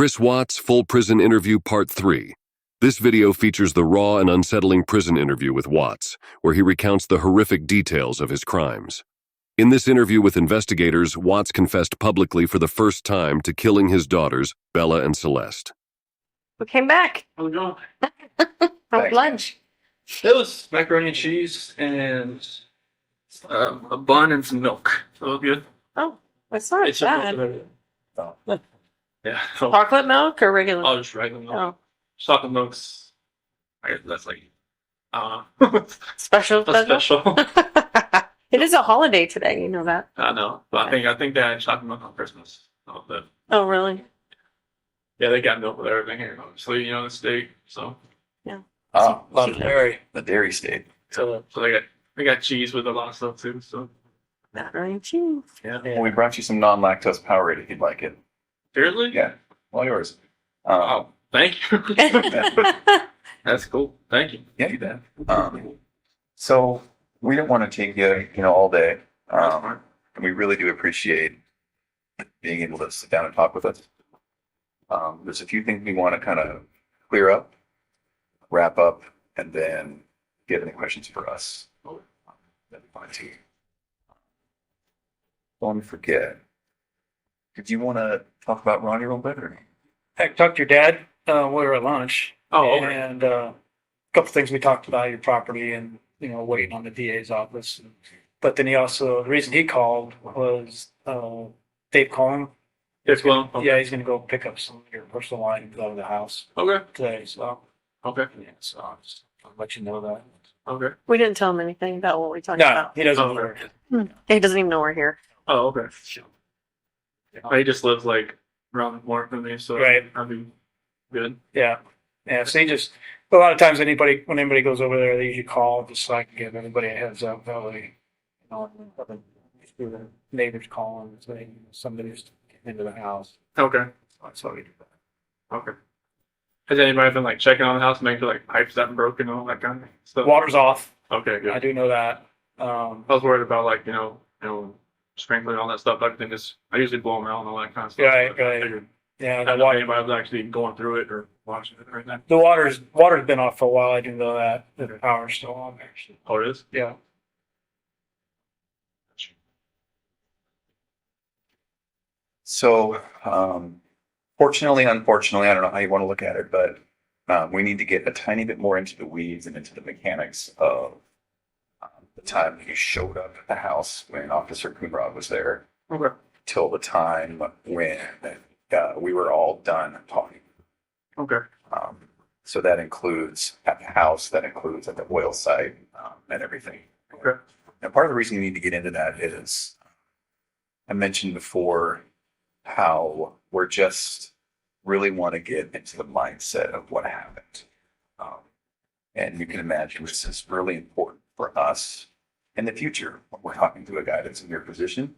Chris Watts Full Prison Interview Part 3. This video features the raw and unsettling prison interview with Watts, where he recounts the horrific details of his crimes. In this interview with investigators, Watts confessed publicly for the first time to killing his daughters, Bella and Celeste. We came back. How's it going? How's lunch? It was macaroni and cheese and a bun and some milk. So it was good. Oh, that's not bad. Yeah. So, Chocolate milk or regular? oh, just regular milk. Oh, Chocolate milk's, I guess that's like, I don't know. special. That's special. It is a holiday today. You know that. I know. But I think they had chocolate milk on Christmas. Oh, really? Yeah, they got milk with everything here. Obviously, you know, the steak. So Oh, a lot of dairy. The dairy state. so they got cheese with a lot of stuff too. So Macaroni and cheese. yeah. Well, we brought you some non-lactose Powerade if you'd like it. Seriously? Yeah, all yours. Oh, thank you. That's cool. Thank you. Yeah, you did. So we don't want to take you, all day. And we really do appreciate being able to sit down and talk with us. There's a few things we want to kind of clear up, wrap up, and then if you have any questions for us, that'd be fine too. Don't let me forget. Did you want to talk about Ronnie a little bit? Or? I talked to your dad. We were at lunch. Oh, okay. And a couple things we talked about, your property and, waiting on the DA's office. But then the reason he called was Dave calling. Yes, well. Okay. Yeah, he's going to go pick up some of your personal items out of the house Okay. today. So, Okay. yeah, I'll let you know that. Okay. We didn't tell him anything about what we talked No, about. he doesn't. Oh, know. He doesn't even know we're here. Oh, okay. He just lives like around the corner from me, so Right. I'd be good. Yeah. Yeah. So a lot of times when anybody goes over there, they usually call just so I can give everybody a heads up. That way, the neighbors calling and saying somebody's getting into the house. Okay. That's how we do that. Okay. Has anybody been like checking on the house, making sure like pipes haven't broken and all that kind of stuff? Water's off. Okay, good. I do know that. I was worried about like sprinkling all that stuff. I usually blow them out and all that kind of stuff. Right, So I right. figured Yeah, I the don't know if water. anybody was actually going through it or watching it right now. The water's been off for a while. I do know that. The power's still on there. Oh, it is? Yeah. So, fortunately, unfortunately, I don't know how you want to look at it, but we need to get a tiny bit more into the weeds and into the mechanics of the time that you showed up at the house when Officer Coonrod was there Okay. till the time when we were all done talking. Okay. So that includes at the house, that includes at the oil site, and everything. Okay. Now, part of the reason you need to get into that is I mentioned before how we're just really want to get into the mindset of what happened. And you can imagine this is really important for us in the future when we're talking to a guy that's in your position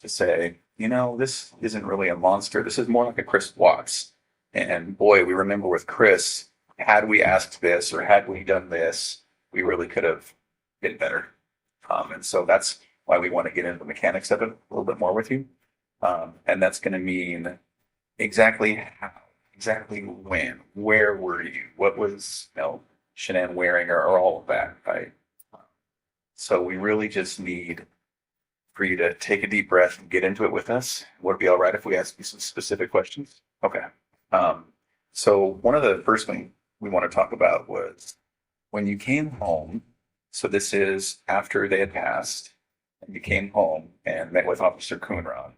to say, this isn't really a monster. This is more like a Chris Watts. And boy, we remember with Chris, had we asked this or had we done this, we really could have been better. And so that's why we want to get into the mechanics of it a little bit more with you. And that's going to mean exactly how, exactly when, where were you, what was Shanann wearing or all of that, right? So we really just need for you to take a deep breath and get into it with us. Would it be all right if we ask you some specific questions? Okay. So one of the first things we want to talk about was when you came home. So this is after they had passed and you came home and met with Officer Coonrod.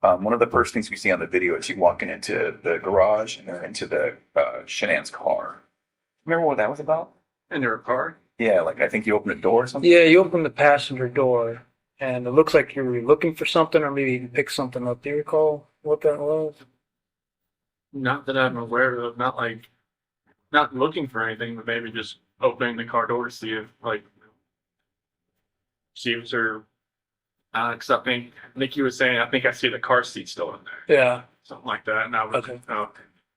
One of the first things we see on the video is you walking into the garage and then into the Shanann's car. Remember what that was about? In your car? Yeah, like I think you opened a door or something. Yeah, you opened the passenger door, and it looks like you were looking for something, or maybe you picked something up. Do you recall what that was? Not that I'm aware of. Not looking for anything, but maybe just opening the car door to see if she was her. Because I think Nikki was saying, I think I see the car seat still in there, Yeah. something like that. And I was, Okay.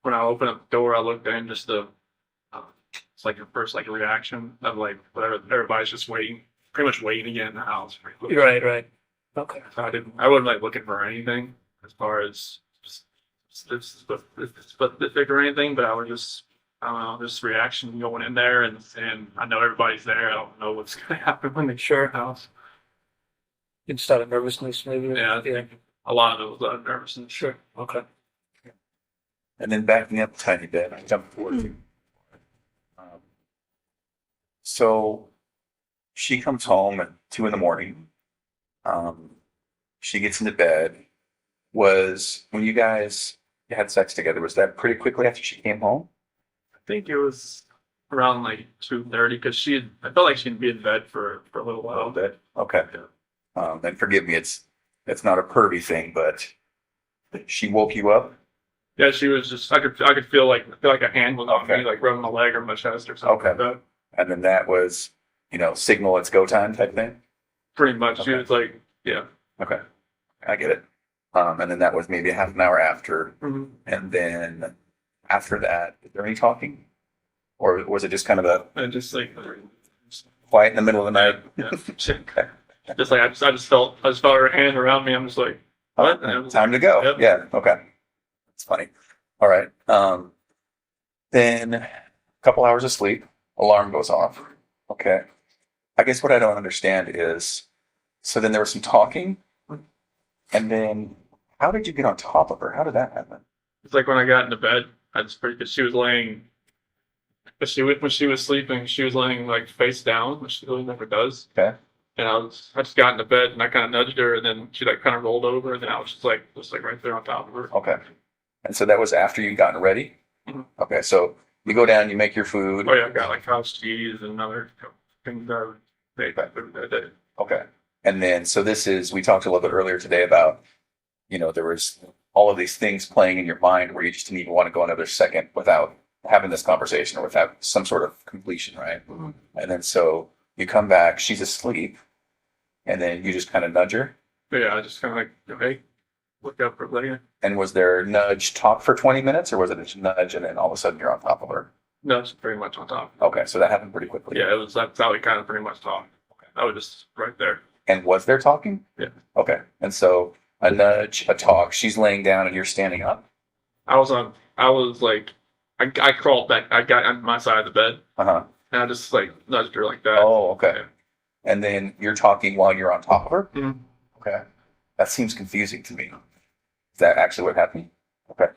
when I opened up the door, I looked in just it's like a first reaction of whatever, everybody's just pretty much waiting to get in the house. Right. Okay. So I wasn't looking for anything as far as specific or anything, but I was just, I don't know, just reaction going in there, and I know everybody's there. I don't know what's going to happen when they Sure. the house. Instead of nervousness, maybe. Yeah, I think a lot of it was nervousness. Sure. Okay. And then backing up a tiny bit, I jumped forward to. So she comes home at 2 a.m. She gets into bed. Was when you guys had sex together, was that pretty quickly after she came home? I think it was around like 2:30 because I felt like she'd be in bed for a little A little while. bit. Okay. Yeah. And forgive me, it's not a pervy thing, but she woke you up. Yeah, she was just. I could feel like a hand was on Okay. me, like rubbing my leg or my chest or something Okay. like that. And then that was, signal it's go time type thing. Pretty much, she Okay. was like, yeah. Okay. I get it. And then that was maybe a half an hour after. Mm-hmm. And then after that, is there any talking? Or was it just kind of a And just like, quiet in the middle of the night? yeah, Okay. just like I just felt her hand around me. I'm just like, what? And it was Time to go. Yep. Yeah. Okay. That's funny. All right. Then a couple hours of sleep, alarm goes off. Okay. I guess what I don't understand is, so then there was some talking, and then how did you get on top of her? How did that happen? It's like when I got into bed, because she was laying, when she was sleeping, she was laying like face down, which she really never does. Okay. And I just got into bed and I kind of nudged her, and then she like kind of rolled over, and then I was just like right there on top of her. Okay. And so that was after you'd gotten ready? Mhm. Okay. So you go down, you make your food. Oh yeah, I got like house cheese and other things that I would make that day. Okay. And then, so we talked a little bit earlier today about, there was all of these things playing in your mind where you just didn't even want to go another second without having this conversation or without some sort of completion, right? Mhm. And then so you come back, she's asleep, and then you just kind of nudge her. But yeah, I just kind of like, hey, look up for later. And was there nudge talk for 20 minutes, or was it just nudge and then all of a sudden you're on top of her? No, it's pretty much on top. Okay, so that happened pretty quickly. Yeah, that's how we kind of pretty much talked. Okay. I was just right there. And was there talking? Yeah. Okay. And so a nudge, a talk, she's laying down and you're standing up. I was like, I crawled back. I got on my side of the bed, Uh-huh. and I just like nudged her like that. Oh, okay. And then you're talking while you're on top of her? Mhm. Okay. That seems confusing to me. Is that actually what happened? Okay.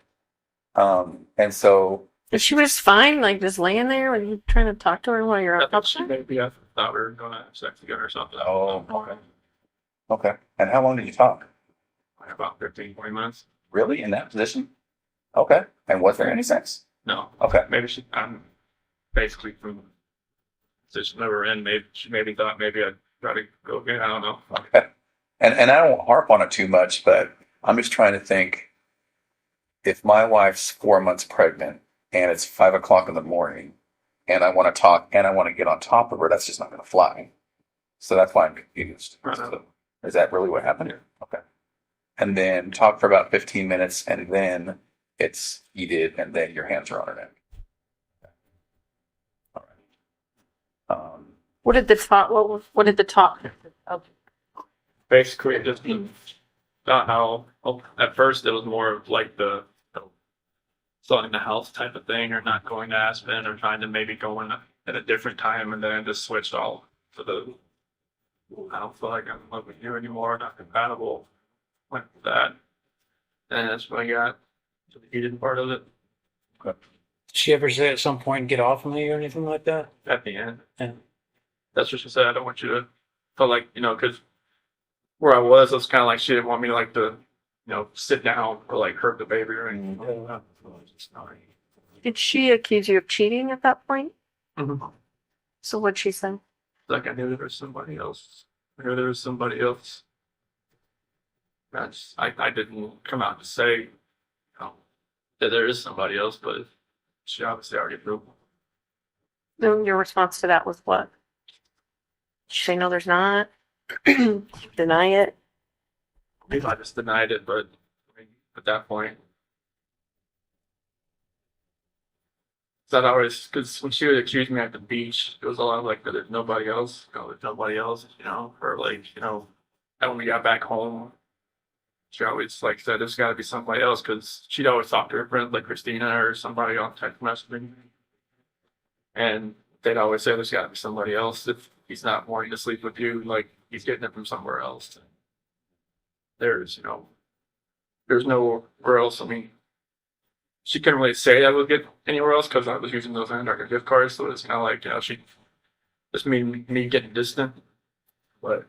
And so, And she was fine, like just laying there. Were you trying to talk to her while you're I on top thought of she her? maybe I thought we were gonna have sex again or something. oh, okay. Okay. And how long did you talk? Like about 15, 20 minutes. Really? In that position? Okay. And was there any sex? No, Okay. maybe I'm basically from position that we're in. Maybe she thought maybe I'd try to go again. I don't know. Okay. And I don't harp on it too much, but I'm just trying to think, if my wife's 4 months pregnant and it's 5 o'clock in the morning and I want to talk and I want to get on top of her, that's just not going to fly. So that's why I'm confused. Right. So, is that really what happened? Okay. And then talk for about 15 minutes and then it's heated and then your hands are on her neck. All right. What did the talk? What did the talk? Basically, just about how at first it was more of like the selling the house type of thing, or not going to Aspen, or trying to maybe go in at a different time, and then it just switched all to the I don't feel like I'm in love with you anymore, not compatible, like that. And that's when I got to the heated part of it Did she ever say at some point get off of me or anything like that? at the end. And That's what she said. I don't want you to feel like, because where I was, it was kind of like she didn't want me like to, sit down or like hurt the baby or anything. Yeah. Did she accuse you of cheating at that point? Mm-hmm. So what'd she say? Like I knew there was somebody else. I knew there was somebody else. I didn't come out to say, that there is somebody else, but she obviously already knew. Then your response to that was what? Did she say no, there's not? Deny it? Maybe I just denied it, but at that point, that always, because when she would accuse me at the beach, it was a lot of like, there's nobody else, there's nobody else, or like, and when we got back home, she always like said there's got to be somebody else because she'd always talk to her friends like Christina or somebody on text messaging, and they'd always say there's got to be somebody else if he's not wanting to sleep with you, like he's getting it from somewhere else. There's there's nowhere else. I mean, she couldn't really say I would get anywhere else because I was using those Antarctica gift cards, so it's kind of like she just made me getting distant, but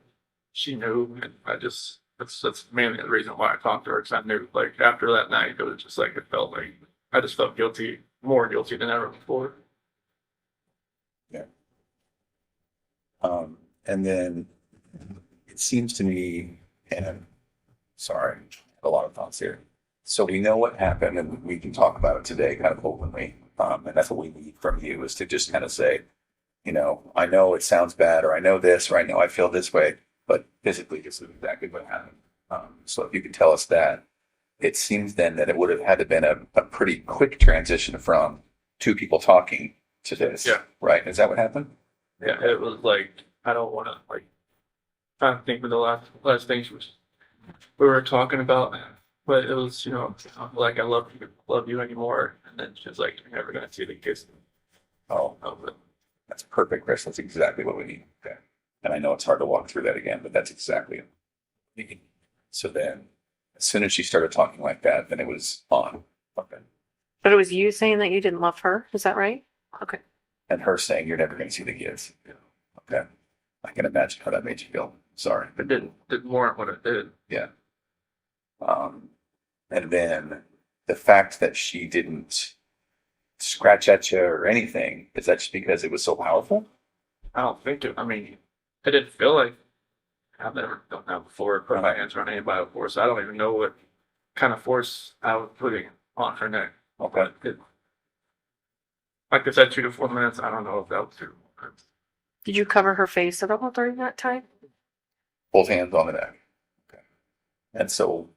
she knew, and I just that's mainly the reason why I talked to her because I knew like after that night it was just like it felt like I just felt guilty, more guilty than ever before. Yeah. And then it seems to me, and sorry, I have a lot of thoughts here. So we know what happened and we can talk about it today kind of openly. And that's what we need from you is to just kind of say, I know it sounds bad, or I know this, or I know I feel this way, but physically this is exactly what happened. So if you could tell us that, it seems then that it would have had to been a pretty quick transition from two people talking to this. Yeah. Right? Is that what happened? Yeah, it was like I don't want to like trying to think of the last things we were talking about, but it was like I love you anymore, and then she's like you're never gonna see the kiss. Oh, Of it. that's perfect, Chris. That's exactly what we need. Okay. And I know it's hard to walk through that again, but that's exactly it. So then, as soon as she started talking like that, then it was on. Okay. But it was you saying that you didn't love her. Is that right? Okay. And her saying, you're never going to see the kids. Okay. I can imagine how that made you feel. Sorry. It didn't warrant what it did. Yeah. And then the fact that she didn't scratch at you or anything, is that just because it was so powerful? I don't think it. I mean, it didn't feel like I've never done that before. Put my hands around anybody before, so I don't even know what kind of force I was putting on her neck. Okay. But like I said, 2 to 4 minutes. I don't know if that was 2 to 4 minutes. Did you cover her face at all during that time? Both hands on the neck. Okay. And so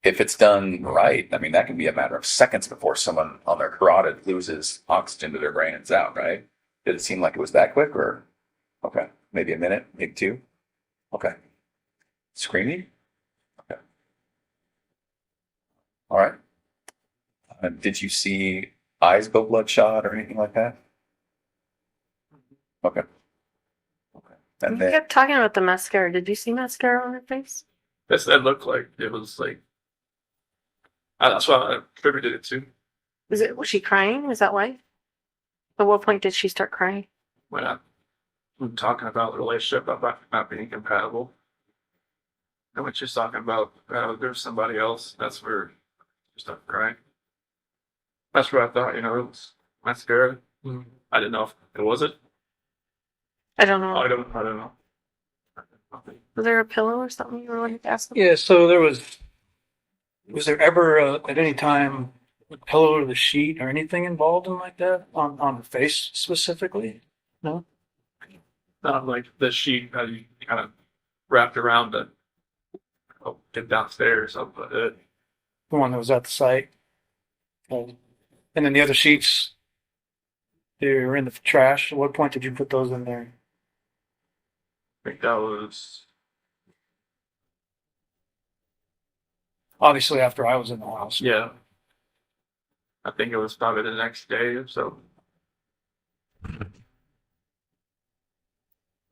if it's done right, I mean, that can be a matter of seconds before someone on their carotid loses oxygen to their brain and it's out, right? Did it seem like it was that quick or? Okay. Maybe a minute, maybe 2. Okay. Screaming? Okay. All right. Did you see eyes go bloodshot or anything like that? Okay. Okay. And You then, kept talking about the mascara. Did you see mascara on her face? That looked like it was like. That's what I attributed it to. Was she crying? Is that why? At what point did she start crying? When I'm talking about the relationship about not being compatible. And when she's talking about there's somebody else, that's where she started crying. That's where I thought, it was mascara. I didn't know if it was it. I don't know. I don't know. Was there a pillow or something you were wanting to ask them? Yeah, so was there ever at any time a pillow or the sheet or anything involved in like that on her face specifically? No? Not like the sheet that you kind of wrapped around to get downstairs. But The one that was at the site. And then the other sheets, they were in the trash. At what point did you put those in there? I think that was Obviously after I was in the house. yeah. I think it was probably the next day or so.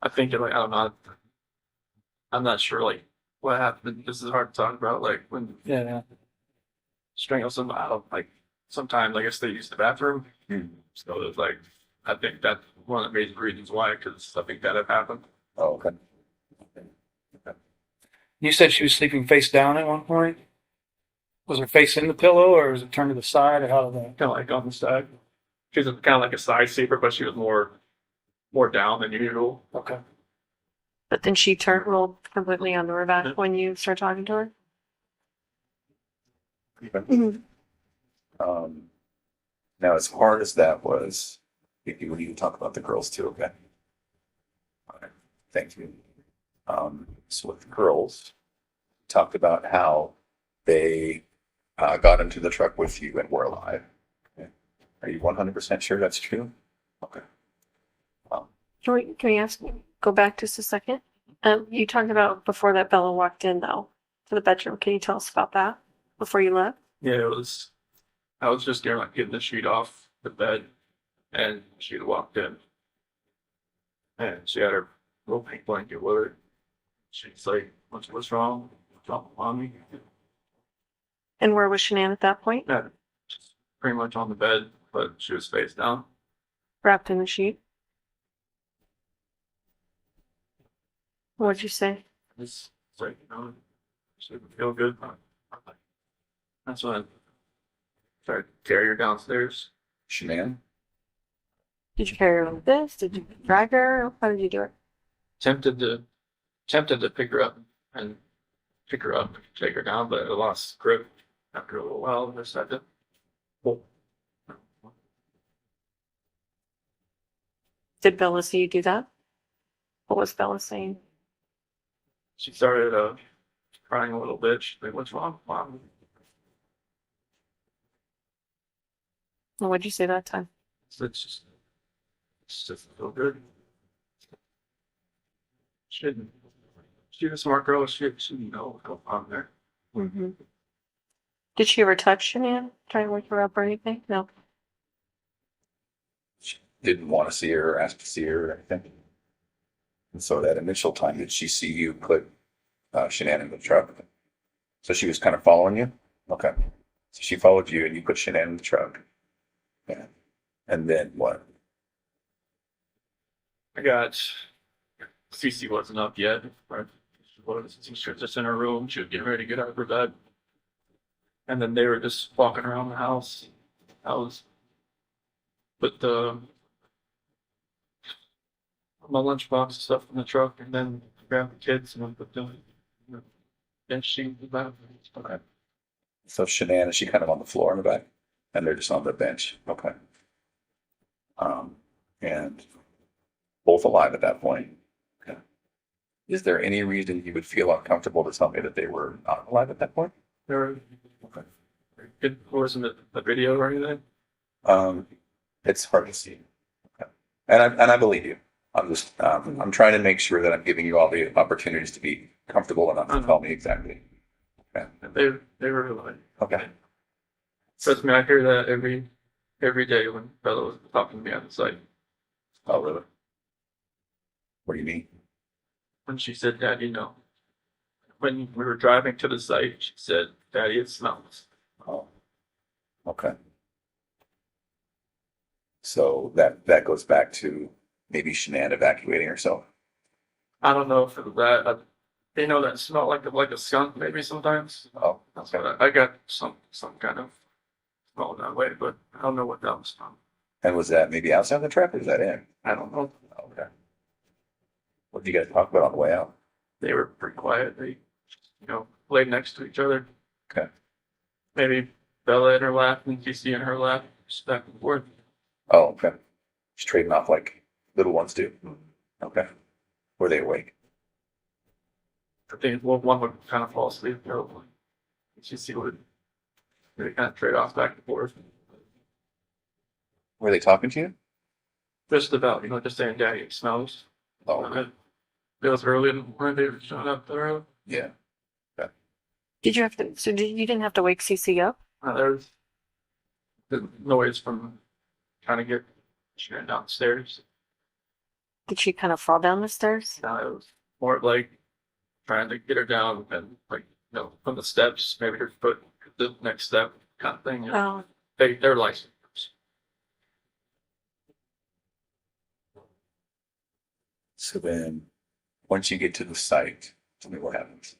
I think I don't know. I'm not sure like what happened. This is hard to talk about. Like when Yeah. strangle somebody out, like sometimes I guess they use the bathroom. So it's like I think that's one of the major reasons why, because I think that had happened. oh, okay. You said she was sleeping face down at one point? Was her face in the pillow or was it turned to the side or how did that? Kind of like on the side. She was kind of like a side sleeper, but she was more down than usual. Okay. But then rolled completely onto her back when you start talking to her? Now, as hard as that was, we need to talk about the girls too, okay? All right, thank you. So with the girls, talked about how they got into the truck with you and were alive. Okay. Are you 100% sure that's true? Okay. Can we go back just a second? You talked about before that Bella walked in though. to the bedroom. Can you tell us about that before you left? Yeah, I was just getting the sheet off the bed, and she walked in, and she had her little pink blanket with her. She's like, what's wrong? What's wrong, mommy? And where was Shanann at that point? Yeah, just pretty much on the bed, but she was face down. Wrapped in the sheet. What'd you say? It's like, she didn't feel good. That's when I tried to carry her downstairs. Shanann? Did you carry her like this? Did you drag her? How did you do it? Tempted to pick her up and take her down, but I lost grip after a little while. I just had to pull. Did Bella see you do that? What was Bella saying? She started crying a little bit. She's like, "What's wrong, mom?" And what'd you say that time? So it's just feel good. She's a smart girl. She didn't know what's going on there. Mm-hmm. Did she ever touch Shanann? Try to wake her up or anything? No. She didn't want to see her or ask to see her or anything. And so that initial time, did she see you put Shanann in the truck? So she was kind of following you? Okay. So she followed you and you put Shanann in the truck. Yeah. And then what? I got Cece wasn't up yet. Right? She was just in her room. She was getting ready to get out of her bed. And then they were just walking around the house. I was put my lunchbox and stuff in the truck, and then grab the kids and put them in the bench sheet in the back. Okay. So Shanann, is she kind of on the floor in the back? And they're just on the bench. Okay. And both alive at that point. Okay. Is there any reason you would feel uncomfortable to tell me that they were not alive at that point? They were Okay. it wasn't a video or anything. It's hard to see. Okay. And I believe you. I'm just I'm trying to make sure that I'm giving you all the opportunities to be comfortable enough to tell me exactly. Okay. They were like, Okay. trust me, I hear that every day when Bella was talking to me on the site. Oh really? What do you mean? When she said, "Daddy, no." When we were driving to the site, she said, "Daddy, it smells." Oh. Okay. So that goes back to maybe Shanann evacuating herself. I don't know if it was that. They know that smell like a skunk maybe sometimes. Oh, That's okay. what I got some kind of smell that way, but I don't know what that was from. And was that maybe outside the truck or is that in? I don't know. Okay. What did you guys talk about on the way out? They were pretty quiet. They, laid next to each other. Okay. Maybe Bella in her lap and Casey in her lap, just back and forth. Oh, okay. Just trading off like little ones do. Okay. Were they awake? I think one would kind of fall asleep. Casey would kind of trade off back and forth. Were they talking to you? Just about, just saying, "Daddy, it smells." Oh, okay. It was early in the morning. They were showing up there. Yeah. Did you have to? So you didn't have to wake Cece up? There's the noise from trying to get Sharon downstairs. Did she kind of fall down the stairs? Now it was more like trying to get her down and from the steps, maybe her foot the next step kind of thing. Oh, They're licensed. So then once you get to the site, tell me what happens.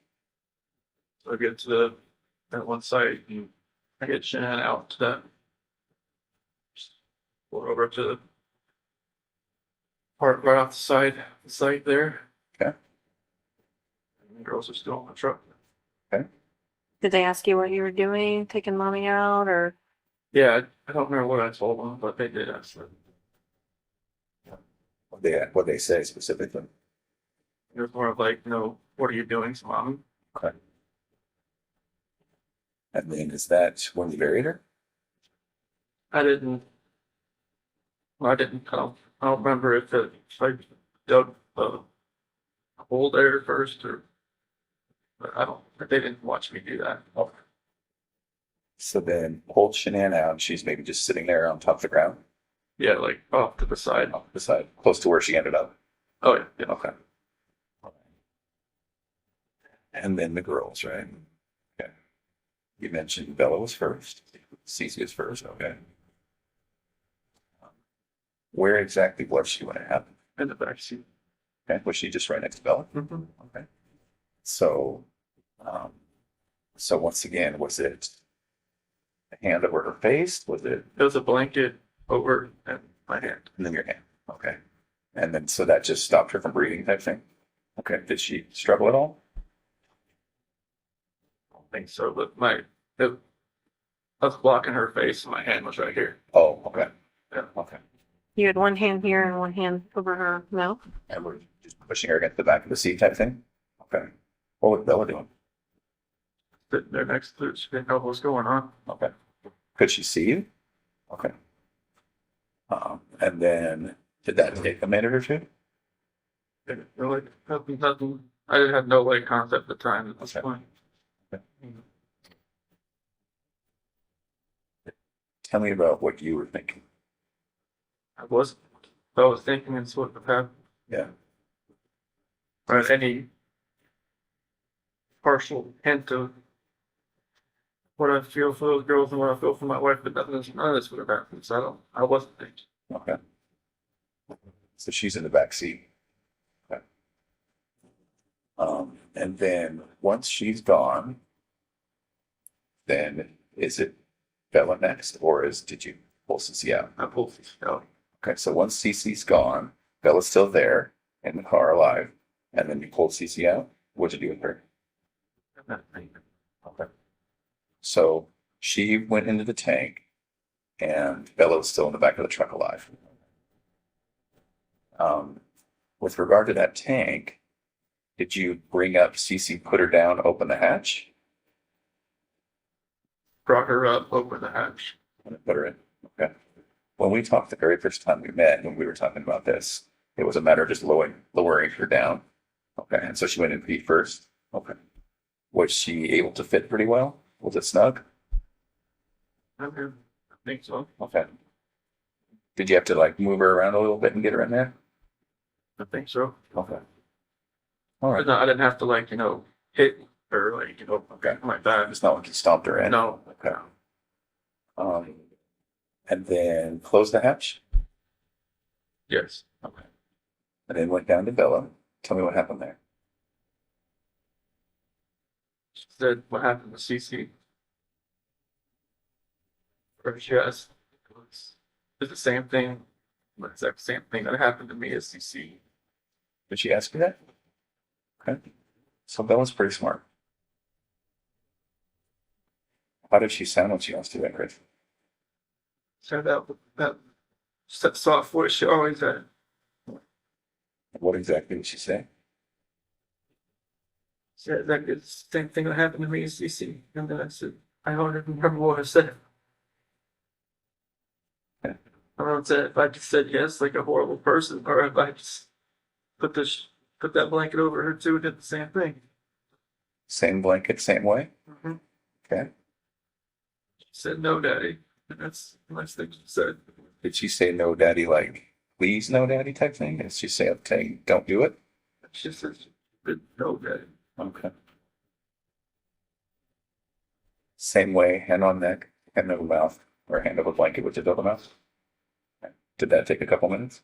So I get to that one site and I get Shanann out to that. Just go over to the part right off the site there. Okay. And the girls are still on the truck. did they ask you what you were doing, taking mommy out, or? Yeah, I don't remember what I told them, but they did ask them. What they say specifically. It was more of like, what are you doing, mom? Okay. And then is that when you buried her? I didn't. I don't remember if I dug a hole there first or But I don't, they didn't watch me do that. Okay. So then pulled Shanann out. She's maybe just sitting there on top of the ground, Yeah, like off to the side. off the side, close to where she ended up. Oh yeah, yeah. Okay. And then the girls, right? Okay. You mentioned Bella was first. Cece was first. Okay. Where exactly was she when it happened? In the back seat. Okay. Was she just right next to Bella? Mm-hmm. Okay. So, so once again, was it a hand over her face? Was it, It was a blanket over and my hand. and then your hand? Okay. And then, so that just stopped her from breathing type thing? Okay. Did she struggle at all? I don't think so, but I was blocking her face and my hand was right here. Oh, okay. Yeah. Okay. You had one hand here and one hand over her mouth. And we're just pushing her against the back of the seat type thing? Okay. What was Bella doing? Sitting there next to her, she didn't know what was going on. Okay. Could she see you? Okay. And then did that take a minute or two? Didn't really, nothing. I had no like concept at the time at this Okay. point. Tell me about what you were thinking. I was thinking it's what would happen. Yeah. Or any partial hint of what I feel for those girls and what I feel for my wife, but none of this would have happened. So I wasn't thinking. Okay. So she's in the back seat. Okay. And then once she's gone, then is it Bella next, or did you pull Cece out? I pulled these out. Okay, so once Cece's gone, Bella's still there in the car alive, and then you pulled Cece out. What'd you do with her? Okay. So she went into the tank, and Bella was still in the back of the truck alive. With regard to that tank, did you bring up Cece, put her down, open the hatch, Brought her up, opened the hatch. and put her in? Okay. When we talked the very first time we met, when we were talking about this, it was a matter of just lowering her down. Okay, and so she went in feet first. Okay. Was she able to fit pretty well? Was it snug? I think so. Okay. Did you have to like move her around a little bit and get her in there? I think so. Okay. All right. I didn't have to like, hit her like, Okay. like that. It's not like you stomped her in. No. Okay. And then close the hatch. Yes. Okay. And then went down to Bella. Tell me what happened there. She said what happened to Cece. Or she asked, it's the same thing, the exact same thing that happened to me as Cece. Did she ask you that? Okay. So Bella's pretty smart. How did she sound when she asked you that, Chris? So that soft voice she always had. What exactly did she say? Said that it's the same thing that happened to me as Cece. And then I said, I don't even remember what I said. Okay. I don't know if I just said yes, like a horrible person, or if I just put that blanket over her too and did the same thing. Same blanket, same way? Mm-hmm. Okay. She said, no, daddy. And that's the next thing she said. Did she say no, daddy, like, please, no, daddy type thing? Did she say, okay, don't do it? She said, no, daddy. Okay. Same way, hand on neck, hand over mouth, or hand over blanket with the over mouth? Okay. Did that take a couple minutes?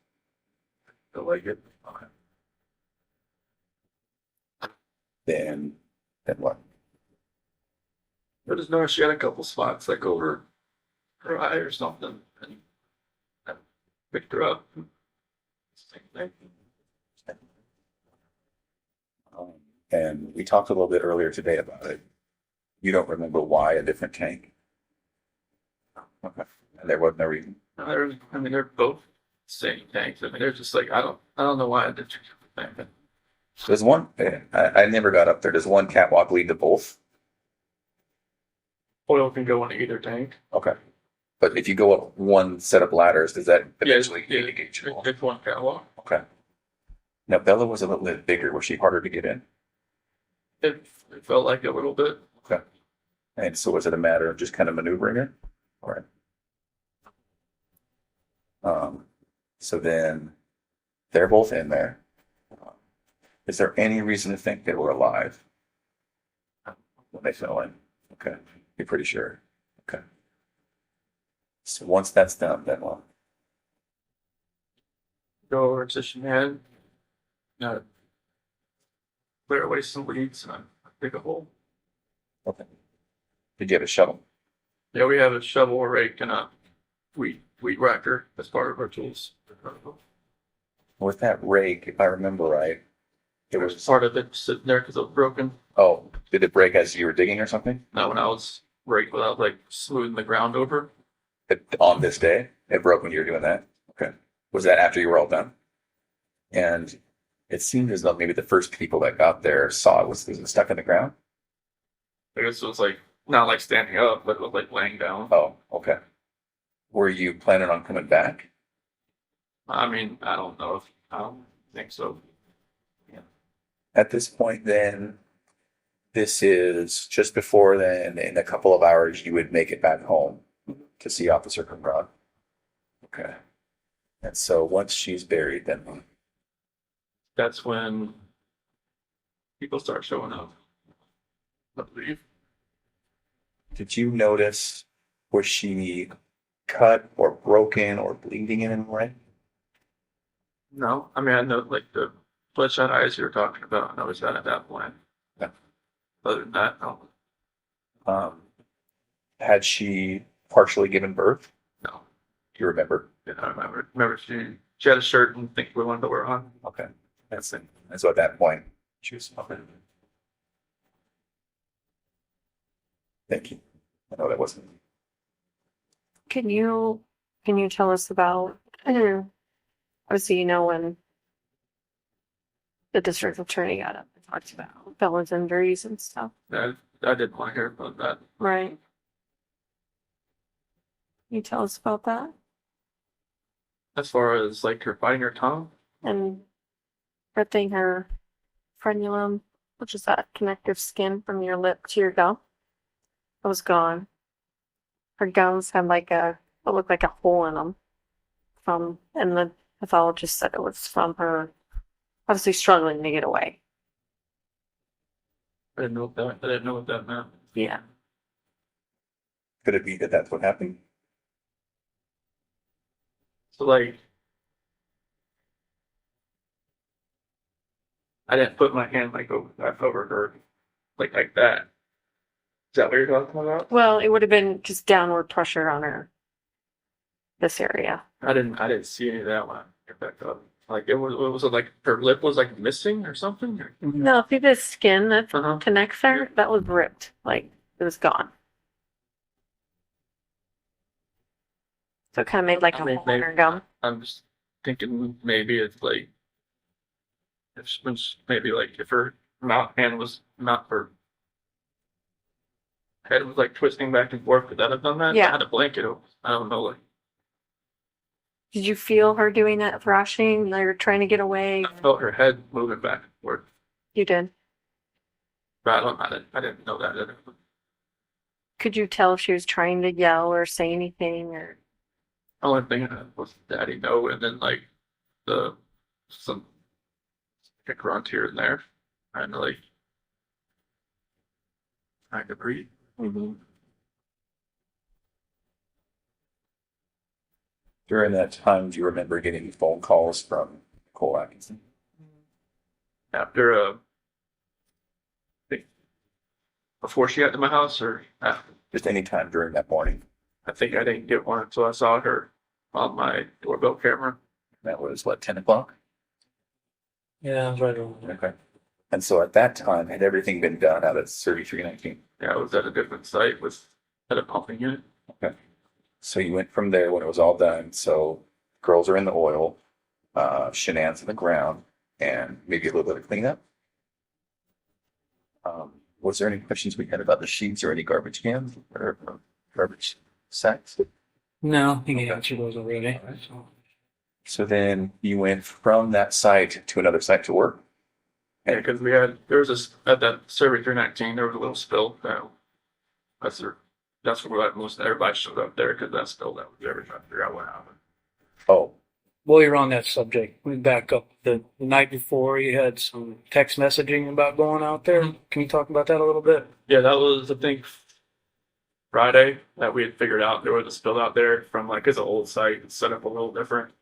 I like it. Okay. Then what? I just noticed she had a couple spots like over her eye or something. And I picked her up. Same thing. And we talked a little bit earlier today about it. You don't remember why a different tank? Okay. And there wasn't a reason. They're both same tanks. I mean, they're just like, I don't know why I did two different things. There's one, I never got up there. Does one catwalk lead to both? Oil can go into either tank. Okay. But if you go up one set of ladders, does that eventually Yeah, indicate you? it's one catwalk. Okay. Now Bella was a little bit bigger. Was she harder to get in? It felt like a little bit. Okay. And so was it a matter of just kind of maneuvering it? All right. So then they're both in there. Is there any reason to think they were alive when they fell in? Okay. You're pretty sure. Okay. So once that's done, then what? Go over to Shanann. Clear away some weeds and dig a hole. Okay. Did you have a shovel? Yeah, we have a shovel, a rake, and a weed whacker as part of our tools. With that rake, if I remember right, it was Part of it sitting there because it was broken. oh, did it break as you were digging or something? Now when I was rake without like smoothing the ground over. On this day, it broke when you were doing that. Okay. Was that after you were all done? And it seemed as though maybe the first people that got there saw it. Was it stuck in the ground? I guess it was like not like standing up, but it was like laying down. Oh, okay. Were you planning on coming back? I mean, I don't know if I don't think so. At this point, then, this is just before then, in a couple of hours, you would make it back home to see Officer Conrad. Okay. And so once she's buried, then That's when people start showing up. I believe. did you notice, was she cut or broken or bleeding in any way? No, I mean I know like the bloodshot eyes you were talking about. I noticed that at that point. Yeah. Other than that, no. Had she partially given birth? No. Do you remember? Yeah, I remember. Remember she had a shirt and think we wanted to wear on. Okay. That's it. And so at that point, she was okay. Thank you. I know that wasn't. Can you tell us about, obviously, when the district attorney got up and talked about felons injuries and stuff, I didn't want to hear about that. right? Can you tell us about that? As far as like her biting her tongue, And ripping her frenulum, which is that connective skin from your lip to your gum, it was gone. Her gums had it looked like a hole in them. And the pathologist said it was from her obviously struggling to get away. I didn't know what that meant. Yeah. Could it be that that's what happened? So like, I didn't put my hand like over her, like that. Is that what you're talking about? Well, it would have been just downward pressure on this area. I didn't see any of that when I get back up. Like it was like her lip was like missing or something. No, see the skin that Uh-huh. connects there? That was ripped. Like it was gone. So it kind of made like I a mean, hole in her gum. I'm just thinking maybe it's like if her hand was not her head was like twisting back and forth. Could that have done that? Yeah. I had a blanket. I don't know. Like Did you feel her doing that thrashing? They were trying to get away. I felt her head moving back and forth. You did. But I didn't know that. Could you tell if she was trying to yell or say anything or? Only thing was Daddy no, and then like some a grunt here and there, and like trying to breathe. Mm-hmm. During that time, do you remember getting phone calls from Nicole Atkinson? After I think before she got to my house or after. Just any time during that morning. I think I didn't get one until I saw her on my doorbell camera. That was what, 10 o'clock? Yeah, right over there. Okay. And so at that time, had everything been done out at 3319? Yeah, I was at a different site at a pumping unit. Okay. So you went from there when it was all done. So girls are in the oil, Shanann's in the ground, and maybe a little bit of cleanup. Was there any questions we had about the sheets or any garbage cans or garbage sacks? No, he can answer those already. So. So then you went from that site to another site to work? Yeah, because there was this, at that survey 319, there was a little spill. That's the, that's where most everybody showed up there because that spill that was there trying to figure out what happened. Oh, While you're on that subject, we back up. The night before, you had some text messaging about going out there. Mhm. Can you talk about that a little bit? Yeah, that was, I think, Friday that we had figured out there was a spill out there from like it's an old site. It's set up a little different.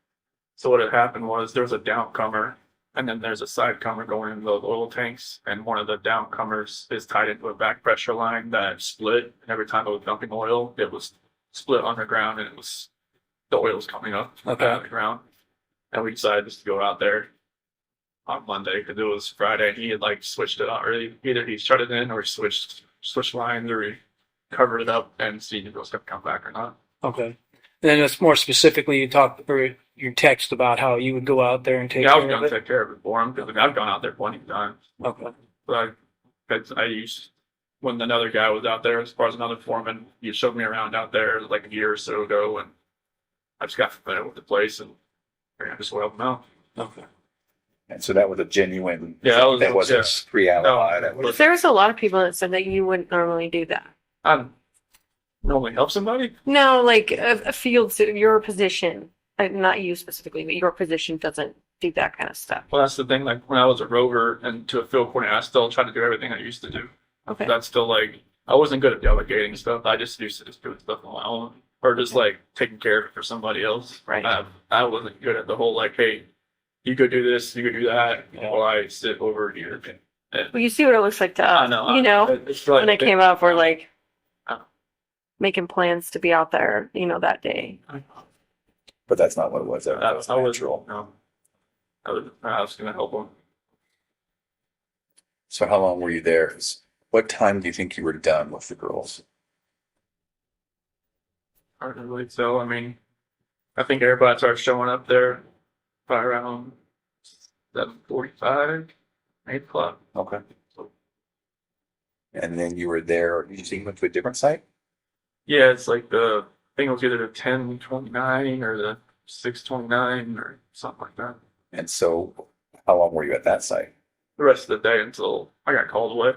So what had happened was there was a downcomer and then there's a sidecomer going into the oil tanks, and one of the downcomers is tied into a back pressure line that split, and every time it was dumping oil, it was split underground and the oil was coming up out of the ground. And we decided just to go out there on Monday because it was Friday and he had like switched it out, or either he shut it in or he switched lines, or he covered it up and see if it was going to come back or not. Okay. And then it's more specifically, you talked or your text about how you would go out there and take Yeah, I was care going of to it. take care of it for him because I've gone out there plenty of times. Okay. But I used, when another guy was out there, as far as another foreman, he showed me around out there like a year or so ago, and I just got familiar with the place and I just helped him out. Okay. and so that was a genuine. Yeah, that wasn't pre-alibi. That was, There was a lot of people that said that you wouldn't normally do that. I normally help somebody. No, like a field, your position, not you specifically, but your position doesn't do that kind of stuff. Well, that's the thing. Like when I was a rover and to a field coordinator, I still tried to do everything I used to do. Okay. That's still like I wasn't good at delegating stuff. I just used to just do stuff on my own, or just like taking care of it for somebody else. Right. I wasn't good at the whole like, hey, you go do this, you go do that, while I sit over here. Well, you see what it looks like to us. I know. You know, It's like, when it came up, we're like Oh. making plans to be out there, that day. but that's not what it was. That was I was natural. no. I was gonna help them. So how long were you there? What time do you think you were done with the girls? Hard to really tell. I mean, I think everybody started showing up there by around 7:45, 8 o'clock. Okay. And then you were there. Did you say you went to a different site? Yeah, it's like I think it was either the 10:29 or the 6:29 or something like that. And so how long were you at that site? The rest of the day until I got called away.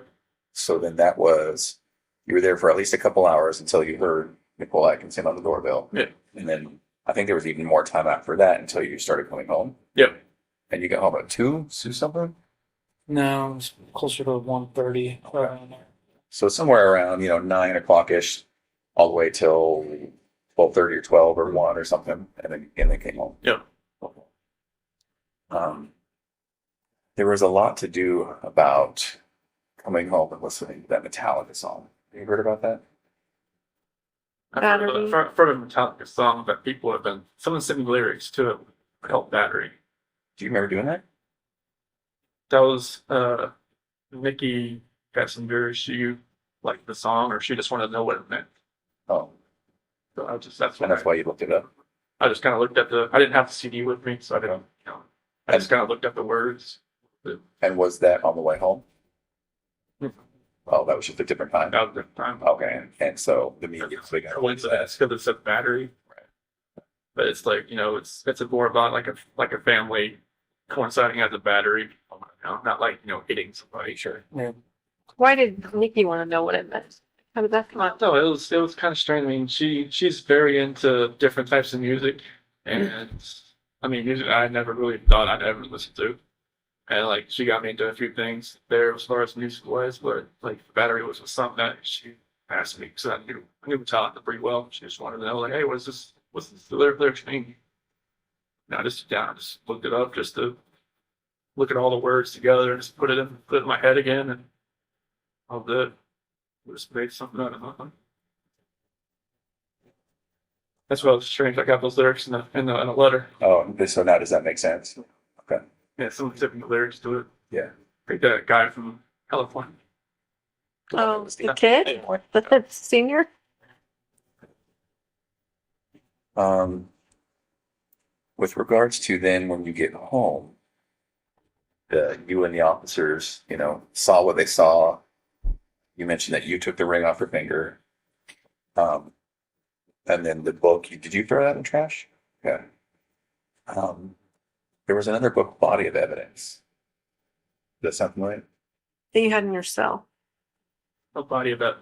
So then that was, you were there for at least a couple hours until you heard Nicole Atkins on the doorbell. Yeah. And then I think there was even more time after that until you started coming home. Yep. And you got home at 2, something? No, it was closer to 1:30. So somewhere around, 9 o'clock-ish, all the way till 12:30 or 12 or 1 or something. And then came home. Yep. There was a lot to do about coming home and listening to that Metallica song. Have you heard about that? I've Battery. heard of a Metallica song that people have been, someone sent me lyrics to it, called Battery. Do you remember doing that? That was, Nikki Kessinger, she liked the song, or she just wanted to know what it meant. Oh, So that's and that's why you looked it up. I just kind of looked at I didn't have the CD with me, so I didn't, I just kind of looked at the words. And was that on the way home? Hmm. Oh, that was just a different time. That was the time. Okay, and so the media was big enough. Coincidence because it said battery. Right. But it's like, it's more about like a family coinciding as a battery. Not like, hitting somebody. Sure. Yeah. Why did Nikki want to know what it meant? How did that come up? No, it was kind of strange. I mean, she's very into different types of music, and I mean, music I never really thought I'd ever listen to. And like she got me into a few things there as far as music wise, but like battery was something that she asked me because I knew Metallica pretty well. She just wanted to know like, hey, what's this the lyrics mean? And I just sat down, just looked it up just to look at all the words together and just put it in my head again, and all that. Just made something out of nothing. That's what was strange. I got those lyrics in a letter. Oh, so now does that make sense? Okay. Yeah, someone tipping the lyrics to it. Yeah. I think that guy from California. Oh, the kid? Anyway. The senior? With regards to then when you get home, you and the officers, saw what they saw. You mentioned that you took the ring off your finger. And then the book, did you throw that in the trash? Okay. There was another book, Body of Evidence. that sound familiar? that you had in your cell? A body of that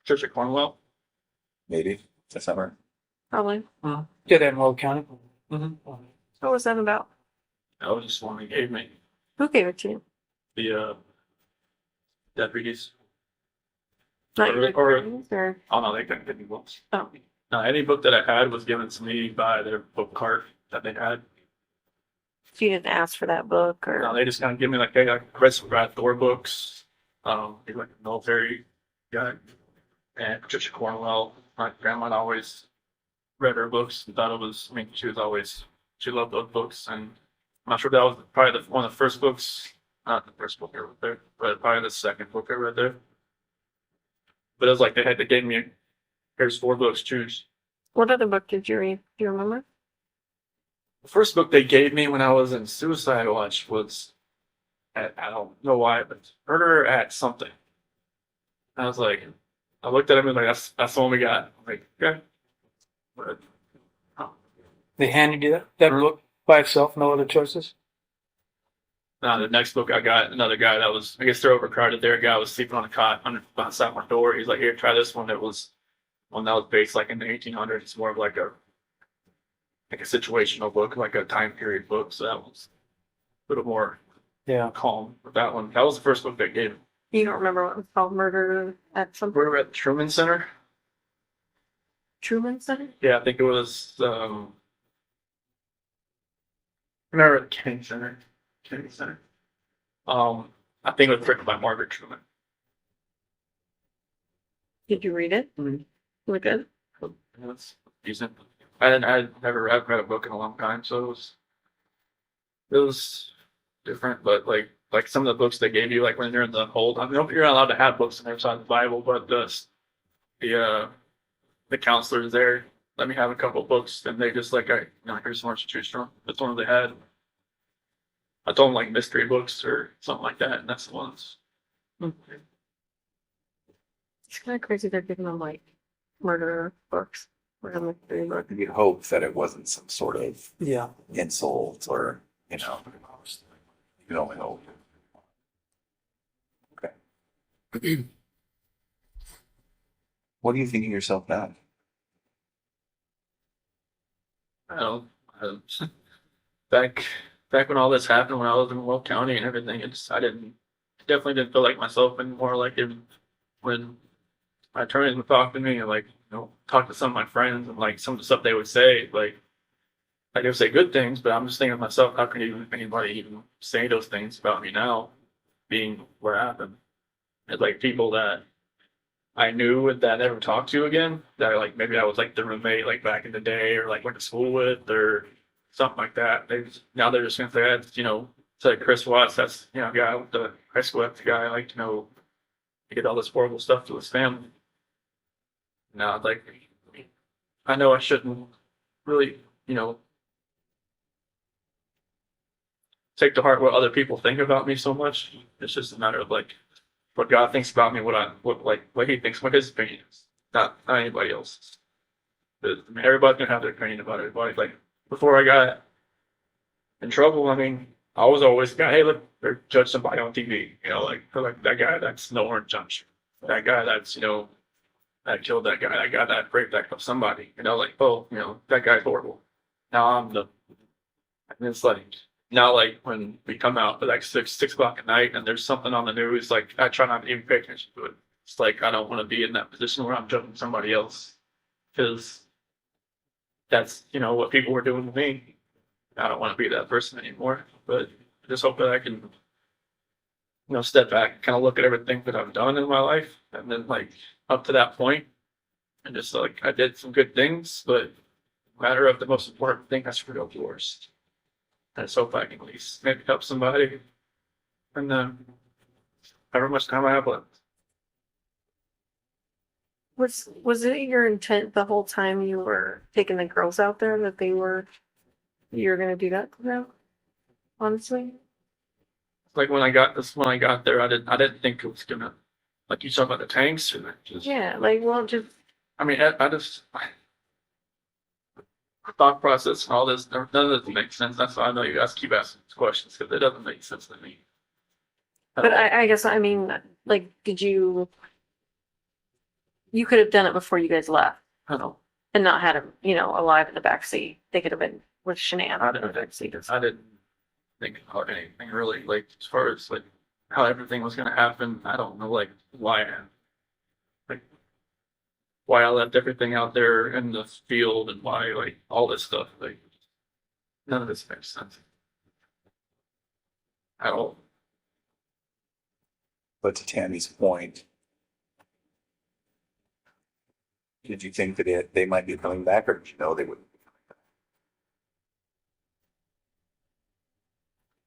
Church of Cornwall. Maybe. That's not right. Probably. Did that in Will County. Mm-hmm. What was that about? That was just one they gave me. Who gave it to you? The deputies. Not Or- your or- friends, or Oh no, they couldn't give me books. oh, No, any book that I had was given to me by their book cart that they had. you didn't ask for that book, or No, they just kind of give me like, hey, I read some Brad Thor books. He's like a military guy. And Patricia Cornwell, my grandma always read her books and thought it was, I mean, she loved those books. And I'm not sure if that was probably one of the first books, not the first book I read there, but probably the second book I read there. But it was like they gave me, here's 4 books, choose. what other book did you read? Do you remember? The first book they gave me when I was in suicide watch was, I don't know why, but Murder at something. I was like, I looked at him and like, that's the one we got. I'm like, okay. But, They handed you that book by itself, no other choices? the next book I got, another guy that was, I guess they're overcrowded there. A guy was sleeping on a cot outside my door. He's like, here, try this one. It was one that was based like in the 1800s. It's more of like a situational book, like a time period book. So that was a little more Yeah. calm with that one. That was the first book they gave me. You don't remember what it was called? Murder at some We were at the Truman Center. Truman Center? Yeah, I think it was, remember the Kennedy Center. Kennedy Center. I think it was written by Margaret Truman. Did you read it? Mhm. Was it good? That's decent. I've never read a book in a long time, so it was different. But like some of the books they gave you, like when you're in the hold, I mean, you're not allowed to have books on the other side of the Bible, but the counselors there let me have a couple of books, and they just like, here's one to choose from. That's one they had. I told them like mystery books or something like that, and that's the ones. It's kind of crazy they're giving them like murder books. Murder mystery books. You hope that it wasn't some sort of Yeah. insult or, you can only hope. Okay. What do you think of yourself now? I don't know. Back when all this happened, when I was in Will County and everything, definitely didn't feel like myself anymore. Like when my attorneys would talk to me and like, talk to some of my friends and like some of the stuff they would say, like they would say good things, but I'm just thinking to myself, how can anybody even say those things about me now, being what happened? It's like people that I knew that I never talked to again, that like maybe I was like the roommate like back in the day or like went to school with or something like that. Now they're just gonna say that's, to Chris Watts, that's, guy I went to high school with, the guy like, he did all this horrible stuff to his family. Now, like, I know I shouldn't really, take to heart what other people think about me so much. It's just a matter of like what God thinks about me, what he thinks, what his opinion is, not anybody else's. But, I mean, everybody's gonna have their opinion about everybody. Like before I got in trouble, I mean, I was always the guy, hey, look, they're judge somebody on TV, like that guy that's no orange judge, that guy that's that killed that guy that raped somebody, that guy's horrible. Now and it's like now, like when we come out at like 6 o'clock at night and there's something on the news, like I try not to even pay attention to it. It's like I don't want to be in that position where I'm judging somebody else, because that's what people were doing to me. I don't want to be that person anymore. But I just hope that I can step back and kind of look at everything that I've done in my life, and then like up to that point, and just like I did some good things, but matter of the most important thing, I screwed up the worst. I just hope I can at least maybe help somebody, and however much time I have left. Was it your intent the whole time you were taking the girls out there that you were gonna do that to them? Honestly? Like when I got there, I didn't think it was gonna, like you talk about the tanks or just, Yeah, like well just I mean, I just thought process and all this, none of this makes sense. That's why I know you guys keep asking these questions because it doesn't make sense to me. But I guess, I mean, like, you could have done it before you guys left I don't. and not had him, alive in the backseat. They could have been with Shanann in the backseat. I didn't think about anything really, like as far as like how everything was gonna happen. I don't know like like why I left everything out there in the field and why like all this stuff. Like none of this makes sense at all. But to Tammy's point, did you think that they might be coming back, or did you know they wouldn't?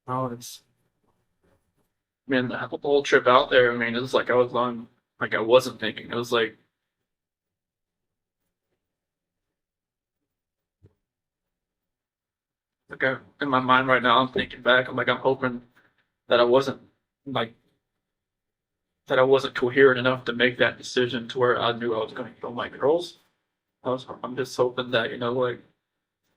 Oh, it's. I mean, the whole trip out there. I mean, it was like I was on. Like I wasn't thinking. It was like. In my mind right now, I'm thinking back. I'm hoping that I wasn't like that I wasn't coherent enough to make that decision to where I knew I was going to kill my girls. I'm just hoping that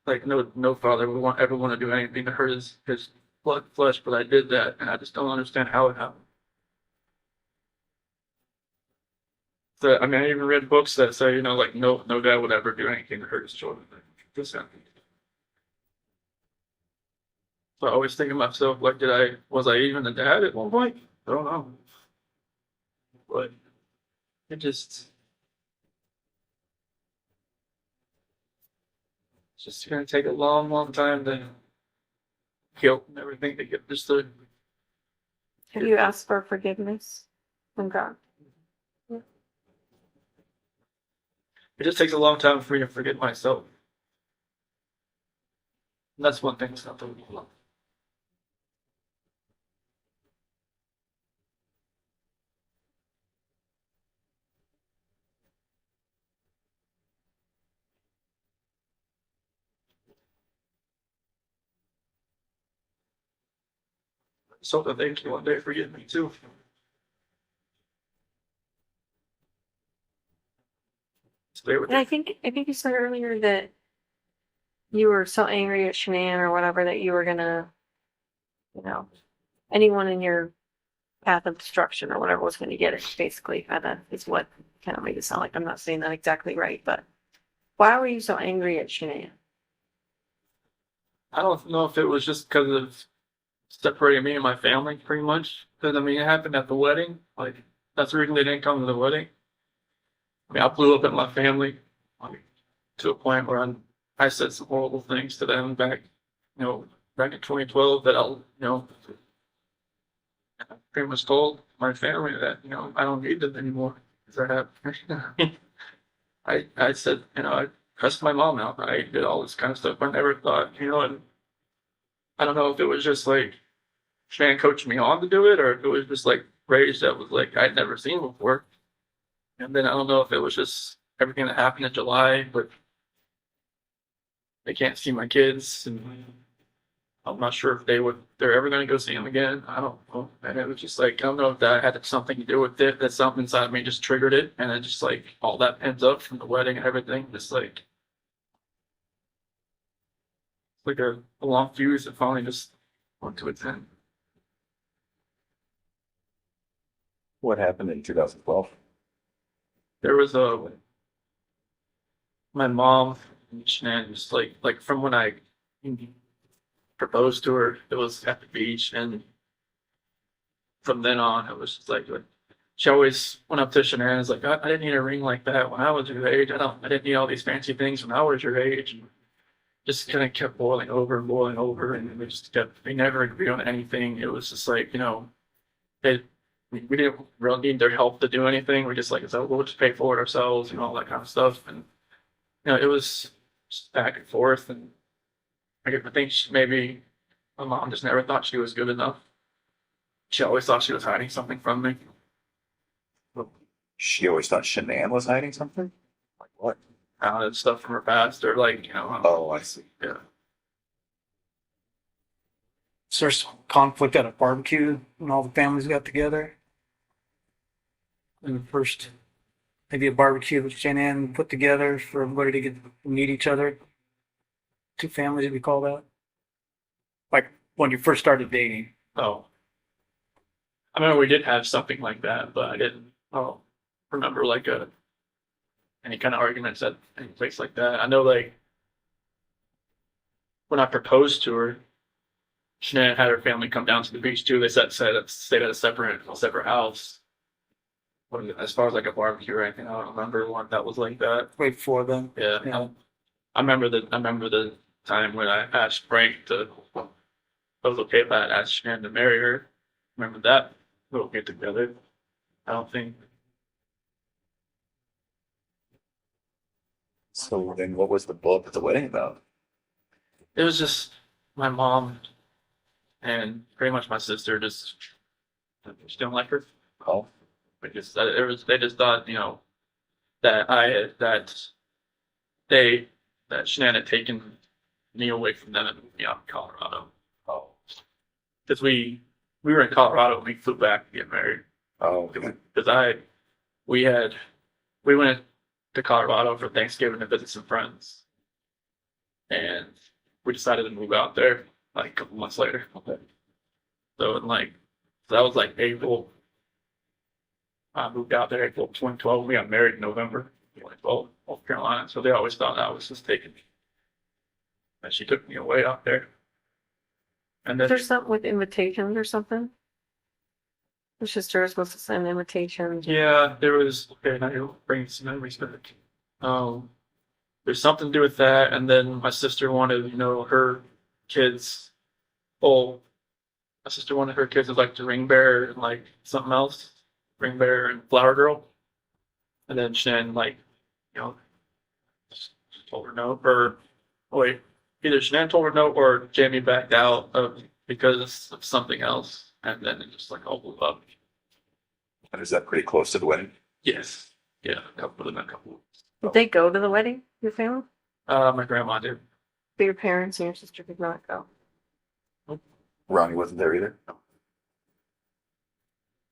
like no father would ever want to do anything to hurt his blood flesh, but I did that, and I just don't understand how it happened. So, I mean, I even read books that say like no dad would ever do anything to hurt his children. This happened. So I always think to myself, like, was I even a dad at one point? I don't know. But it's just gonna take a long time to heal and everything to get this through. Have you asked for forgiveness from God? It just takes a long time for me to forget myself. And that's one thing that's not doing well. So that they can one day forgive me too. Stay with And I it. think you said earlier that you were so angry at Shanann or whatever that you were gonna, anyone in your path of destruction or whatever was gonna get it, basically, is what kind of made it sound like. I'm not saying that exactly right, but why were you so angry at Shanann? I don't know if it was just because of separating me and my family, pretty much. Because I mean, it happened at the wedding. Like that's the reason they didn't come to the wedding. I mean, I blew up at my family, like to a point where I said some horrible things to them back in 2012 that I pretty much told my family that I don't need them anymore because I have. I said I cussed my mom out. I did all this kind of stuff. I never thought and I don't know if it was just like Shanann coached me on to do it, or if it was just like rage that was like I'd never seen before. And then I don't know if it was just everything that happened in July, but they can't see my kids, and I'm not sure if they're ever going to go see them again. I don't know. And it was just like I don't know if that had something to do with it. That something inside of me just triggered it, and it just like all that ends up from the wedding and everything, just like a long fuse that finally just went to its end. What happened in 2012? There was my mom and Shanann just like from when I proposed to her, it was at the beach, and from then on, it was just like she always went up to Shanann and was like, I didn't need a ring like that when I was your age. I didn't need all these fancy things when I was your age. And just kind of kept boiling over, and we never agreed on anything. It was just like, we didn't really need their help to do anything. We just so we'll just pay for it ourselves and all that kind of stuff. And, it was just back and forth. And I think maybe my mom just never thought she was good enough. She always thought she was hiding something from me. She always thought Shanann was hiding something? Like what? Stuff from her past, or Oh, I see. Yeah. So there's conflict at a barbecue when all the families got together. And the first, maybe a barbecue that Shanann put together for everybody to get to meet each other. two families, if you call that? Like when you first started dating. Oh, I remember we did have something like that, but I didn't remember like any kind of arguments at any place like that. I know like when I proposed to her, Shanann had her family come down to the beach too. They stayed at a separate house. But as far as like a barbecue or anything, I don't remember one that was like that. Right before then. Yeah, Yeah. I remember the time when I asked Frank to. I was okay if I had asked Shanann to marry her. Remember that little get together? I don't think. So then what was the blow up at the wedding about? It was just my mom and pretty much my sister just didn't like her. Oh, They just thought, that that Shanann had taken me away from them and moved me out in Colorado. oh, Because we were in Colorado and we flew back to get married. oh, okay. Because we went to Colorado for Thanksgiving to visit some friends. And we decided to move out there like a couple months later. So that was like April. I moved out there April 2012. We got married in November 2012, North Carolina. So they always thought I was just taking me. And she took me away out there. And then There's something with invitations or something. The sister is supposed to send invitations. yeah, there was okay, now you're bringing some memories back. There's something to do with that, and then my sister wanted, her kids. Oh, my sister wanted her kids as like the ring bearer and like something else, ring bearer and flower girl. And then Shanann just told her no, or wait, either Shanann told her no or Jamie backed out because of something else, and then it just like all blew up. And is that pretty close to the wedding? Yes, yeah, within a couple. Did they go to the wedding, your family? My grandma did. But your parents and your sister did not go. Ronnie wasn't there either.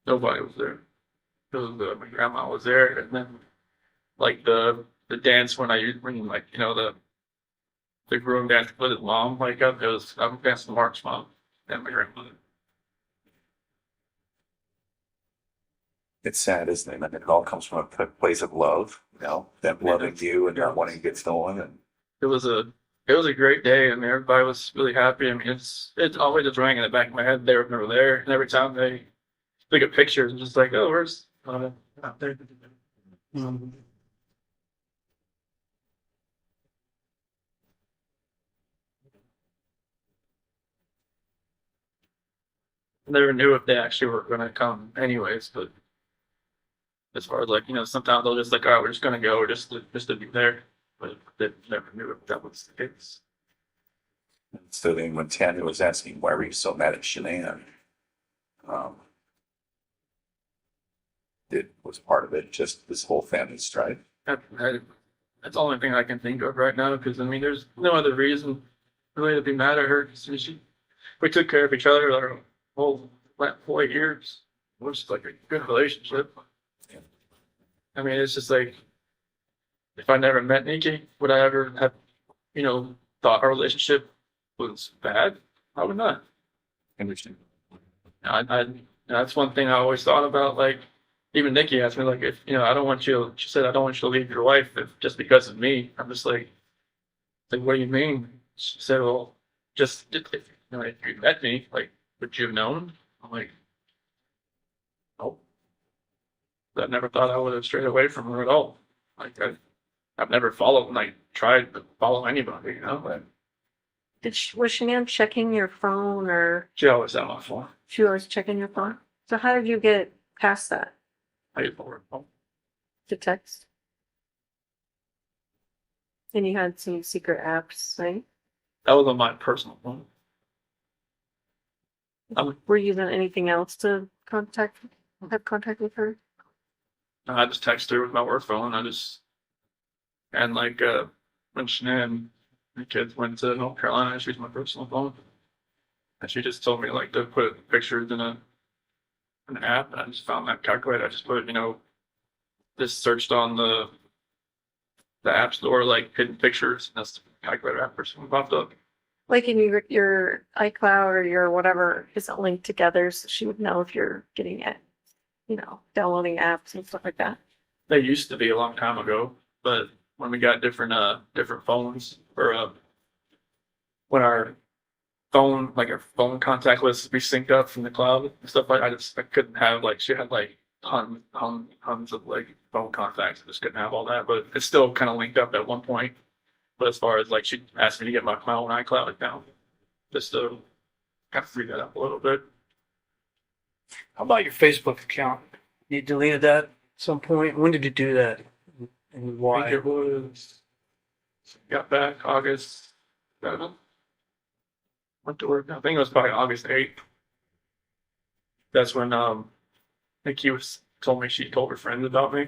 Nobody was there. It was, my grandma was there, and then like the dance when the groom danced with his mom. Like I'm dancing Mark's mom and my grandmother. It's sad, isn't it? And it all comes from a place of love, them loving you and not wanting to get stolen. And It was a great day. I mean, everybody was really happy. I mean, it's always just rang in the back of my head. They were never there, and every time they look at pictures, it's just like, oh, where's out there? Never knew if they actually were going to come, anyways. But as far as sometimes they'll just like, all right, we're just going to go, just to be there. But they never knew if that was the case. so then when Tanya was asking, why were you so mad at Shanann? Was part of it just this whole family strife? That's the only thing I can think of right now, because I mean, there's no other reason really to be mad at her. 'Cause we took care of each other our whole 8 years, which is like a good relationship. I mean, it's just like, if I never met Nikki, would I ever have, thought our relationship was bad? Probably not. Interesting. That's one thing I always thought about. Like, even Nikki asked me, like, if I don't want you. She said, I don't want you to leave your wife just because of me. I'm just like, what do you mean? She said, well, just if you met me, like, would you have known? I'm like, nope. I never thought I would have strayed away from her at all. Like, I've never followed, tried to follow anybody, But Was Shanann checking your phone, or she always had my phone. she was checking your phone? So how did you get past that? I get forward phone. To text? And you had some secret apps, right? That was on my personal phone. Were you using anything else to have contact with her? I just texted her with my work phone. And when Shanann, the kids went to North Carolina, I just used my personal phone. And she just told me to put pictures in an app, and I just found that calculator. I just put, just searched on the app store, hidden pictures, and that's calculator app or something popped up. Like in your iCloud or your whatever isn't linked together, so she would know if you're getting it, downloading apps and stuff like that. They used to be a long time ago, but when we got different phones or when our phone contact list be synced up from the cloud and stuff like I couldn't have like she had like tons of like phone contacts. I just couldn't have all that, but it's still kind of linked up at one point. But as far as like she asked me to get my own iCloud account, just to kind of free that up a little bit. How about your Facebook account? You deleted that at some point. When did you do that? And I think why? it was got back August 7th. Went to work. I think it was probably August 8th. That's when Nikki told me she told her friends about me.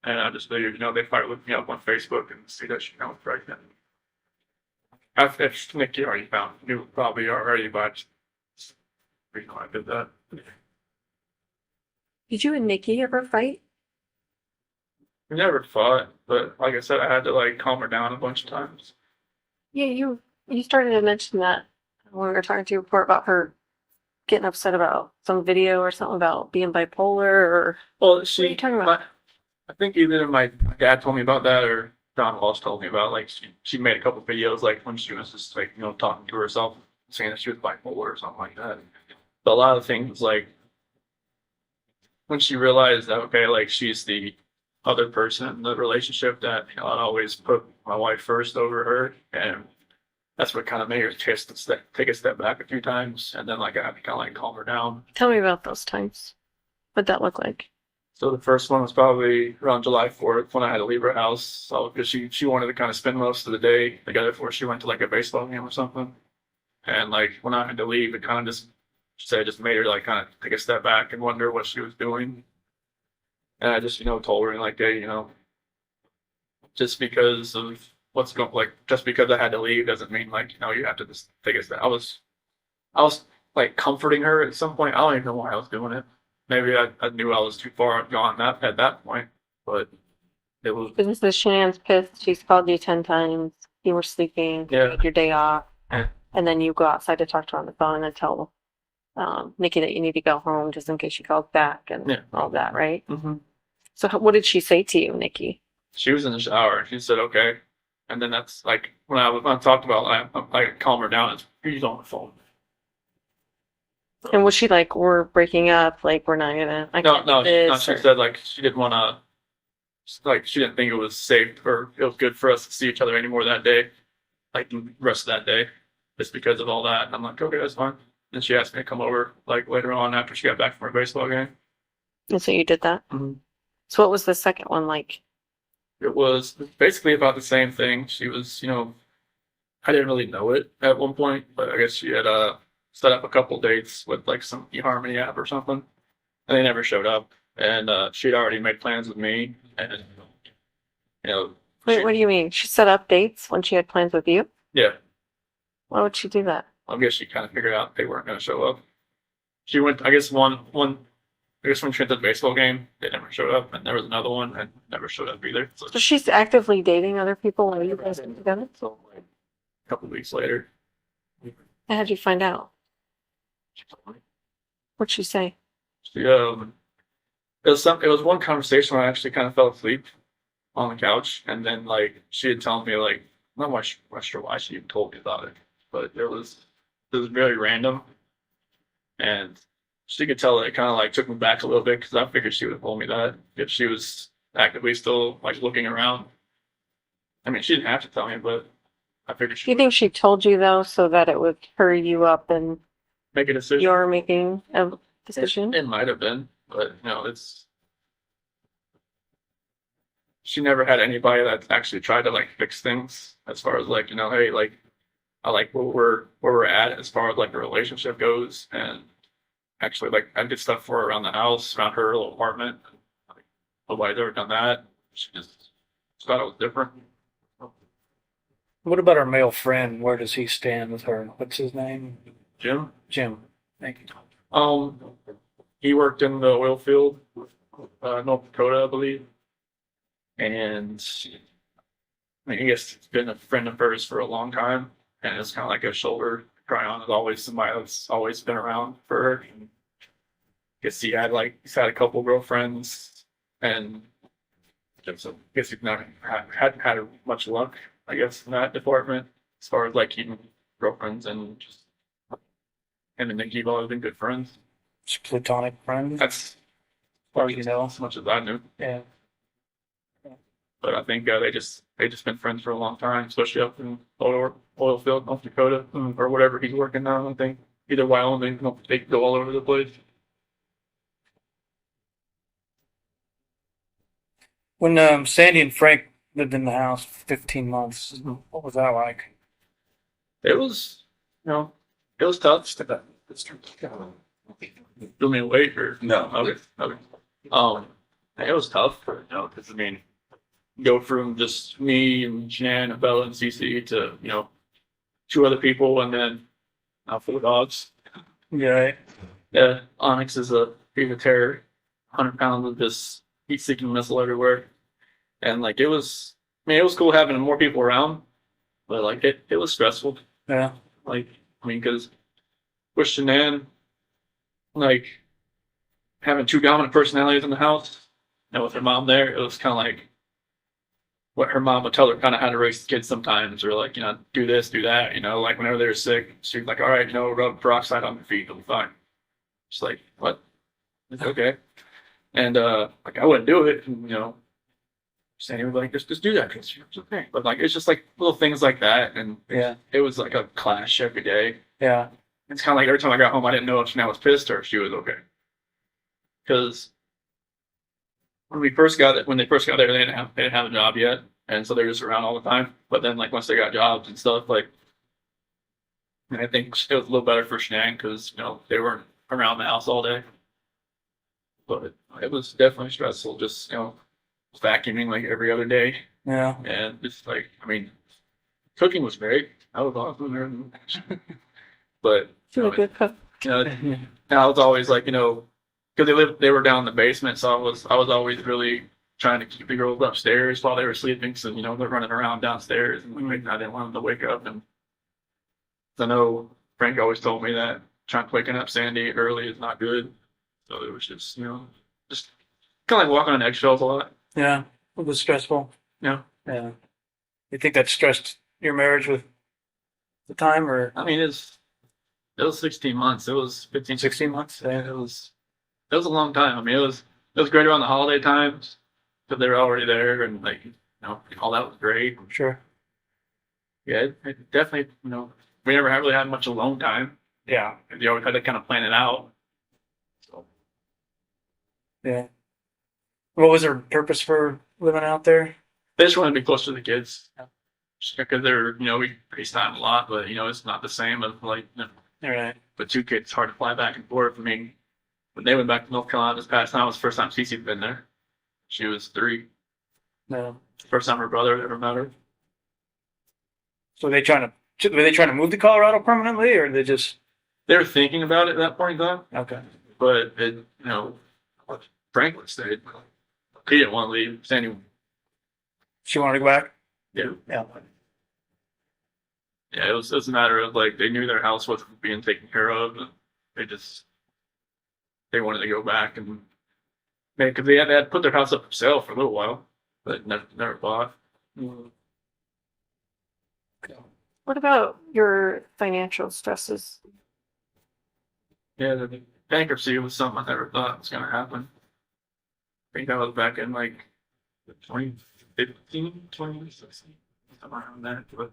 And I just figured, they probably looked me up on Facebook and see that she was pregnant. If Nikki already knew probably already, but the reason why I did that. Did you and Nikki ever fight? We never fought, but like I said, I had to like calm her down a bunch of times. Yeah, you started to mention that when we were talking to you before about her getting upset about some video or something about being bipolar or Well, what are you talking about? I think either my dad told me about that or Don Walsh told me about like she made a couple videos like when she was just like talking to herself, saying that she was bipolar or something like that. But a lot of things like when she realized that okay, like she's the other person in the relationship that I'd always put my wife first over her, and that's what kind of made her take a step back a few times, and then like I had to kind of like calm her down. Tell me about those times. What'd that look like? So the first one was probably around July 4th when I had to leave her house. So because she wanted to kind of spend most of the day together before she went to like a baseball game or something. And like when I had to leave, it kind of just made her like kind of take a step back and wonder what she was doing. And I just told her like, hey, just because of what's going just because I had to leave doesn't mean like you have to just take a step. I was like comforting her at some point. I don't even know why I was doing it. Maybe I knew I was too far gone at that point, but it was. This is Shanann's pissed. She's called you 10 times. You were sleeping. Yeah. Take your day off. Yeah. And then you go outside to talk to her on the phone and tell Nikki that you need to go home just in case she calls back and all that, right? Mm-hmm. So what did she say to you, Nikki? She was in the shower and she said, okay. And then that's like, when I talked about, I calm her down, he's on the phone. And was she like, we're breaking up, like we're not gonna, I can't do this, she or- said like she didn't want to, like she didn't think it was safe or it was good for us to see each other anymore that day, like the rest of that day, just because of all that. And I'm like, okay, that's fine. And she asked me to come over like later on after she got back from her baseball game. And so you did that? Mm-hmm. So what was the second one like? It was basically about the same thing. She was, I didn't really know it at one point, but I guess she had set up a couple dates with like some eHarmony app or something, and they never showed up. And she'd already made plans with me, and Wait, what do you mean? She set up dates when she had plans with you? Yeah, Why would she do that? I guess she kind of figured out they weren't going to show up. She went, I guess when she went to the baseball game, they never showed up, and there was another one and never showed up either. So she's actively dating other people while you guys are together? So like a couple weeks later, How did you find out? What'd she say? it was one conversation where I actually kind of fell asleep on the couch, and then like she had told me like I'm not sure why she even told me about it, but it was very random, and she could tell that it kind of like took me back a little bit because I figured she would have told me that if she was actively still like looking around. I mean, she didn't have to tell me, but I figured Do you think she told you though so that it would hurry you up and make a decision. you're making a decision? It might have been, but it's. She never had anybody that actually tried to like fix things as far as like hey, like I like where we're at as far as like the relationship goes, and actually like I did stuff for her around the house, around her little apartment. Like, nobody's ever done that. She just thought it was different. What about our male friend? Where does he stand with her? What's his name? Jim, Jim. Thank you. he worked in the oil field, North Dakota, I believe, and I mean, I guess it's been a friend of hers for a long time, and it's kind of like a shoulder to cry on. Is always somebody that's always been around for her. And I guess he's had a couple girlfriends, and so I guess he's not hadn't had much luck, I guess, in that department as far as like keeping girlfriends, and just him and Nikki have always been good friends. Just platonic friends. That's Or you know. as much as I knew. Yeah. But I think they just been friends for a long time, especially up in oil field, North Dakota, or whatever he's working on. I think either Wyoming, they go all over the place. When Sandy and Frank lived in the house for 15 months, what was that like? It was, it was tough. Do me wait or No. Okay. It was tough, because I mean, go from just me and Shanann and Bella and Cece to 2 other people, and then 4 dogs. Yeah, right. Yeah, Onyx is a piece of terror, 100 pounds of just heat-seeking missile everywhere, and like it was cool having more people around, but like it was stressful. Yeah. Like, I mean, because with Shanann, like having 2 dominant personalities in the house, and with her mom there, it was kind of like what her mom would tell her kind of how to raise the kids sometimes, or like, do this, do that, like whenever they were sick, she'd like, all right, rub peroxide on their feet, they'll be fine. She's like, what? It's okay. And like I wouldn't do it, and Sandy would be like, just do that, because it's okay. But like, it's just like little things like that, and Yeah. it was like a clash every day. Yeah. It's kind of like every time I got home, I didn't know if Shanann was pissed or if she was okay. Because when they first got there, they didn't have a job yet, and so they're just around all the time. But then, like once they got jobs and stuff, like I think it was a little better for Shanann because they weren't around the house all day. But it was definitely stressful, just vacuuming like every other day, Yeah. and just like I mean, cooking was great. I was awesome, but She's a good cook. and I was always like because they were down in the basement, so I was always really trying to keep the girls upstairs while they were sleeping, so they're running around downstairs, and I didn't want them to wake up. And I know Frank always told me that waking up Sandy early is not good, so it was just just kind of like walking on eggshells a lot. Yeah. It was stressful. Yeah, Yeah. You think that stressed your marriage with the time, or I mean it was 16 months. It was 15, 16 months? Yeah, it was a long time. I mean, it was great around the holiday times because they were already there, and like all that was great. Sure. Yeah, it definitely we never really had much alone time. Yeah. You always had to kind of plan it out. So Yeah. What was her purpose for living out there? they just wanted to be close to the kids. Because they're we FaceTime a lot, but it's not the same as like All right. but 2 kids, it's hard to fly back and forth. I mean, when they went back to North Carolina this past time, it was the first time Cece had been there. She was 3. No. First time her brother ever met her. So were they trying to move to Colorado permanently, or they just They were thinking about it at that point in time, okay? but Franklin stayed. He didn't want to leave. Sandy, She wanted to go back. yeah, Yeah. it was a matter of like they knew their house wasn't being taken care of, and they wanted to go back, and because they had put their house up for sale for a little while, but never bought. What about your financial stresses? Yeah, the bankruptcy was something I never thought was going to happen. I think that was back in like 2015, 2016, somewhere around there. But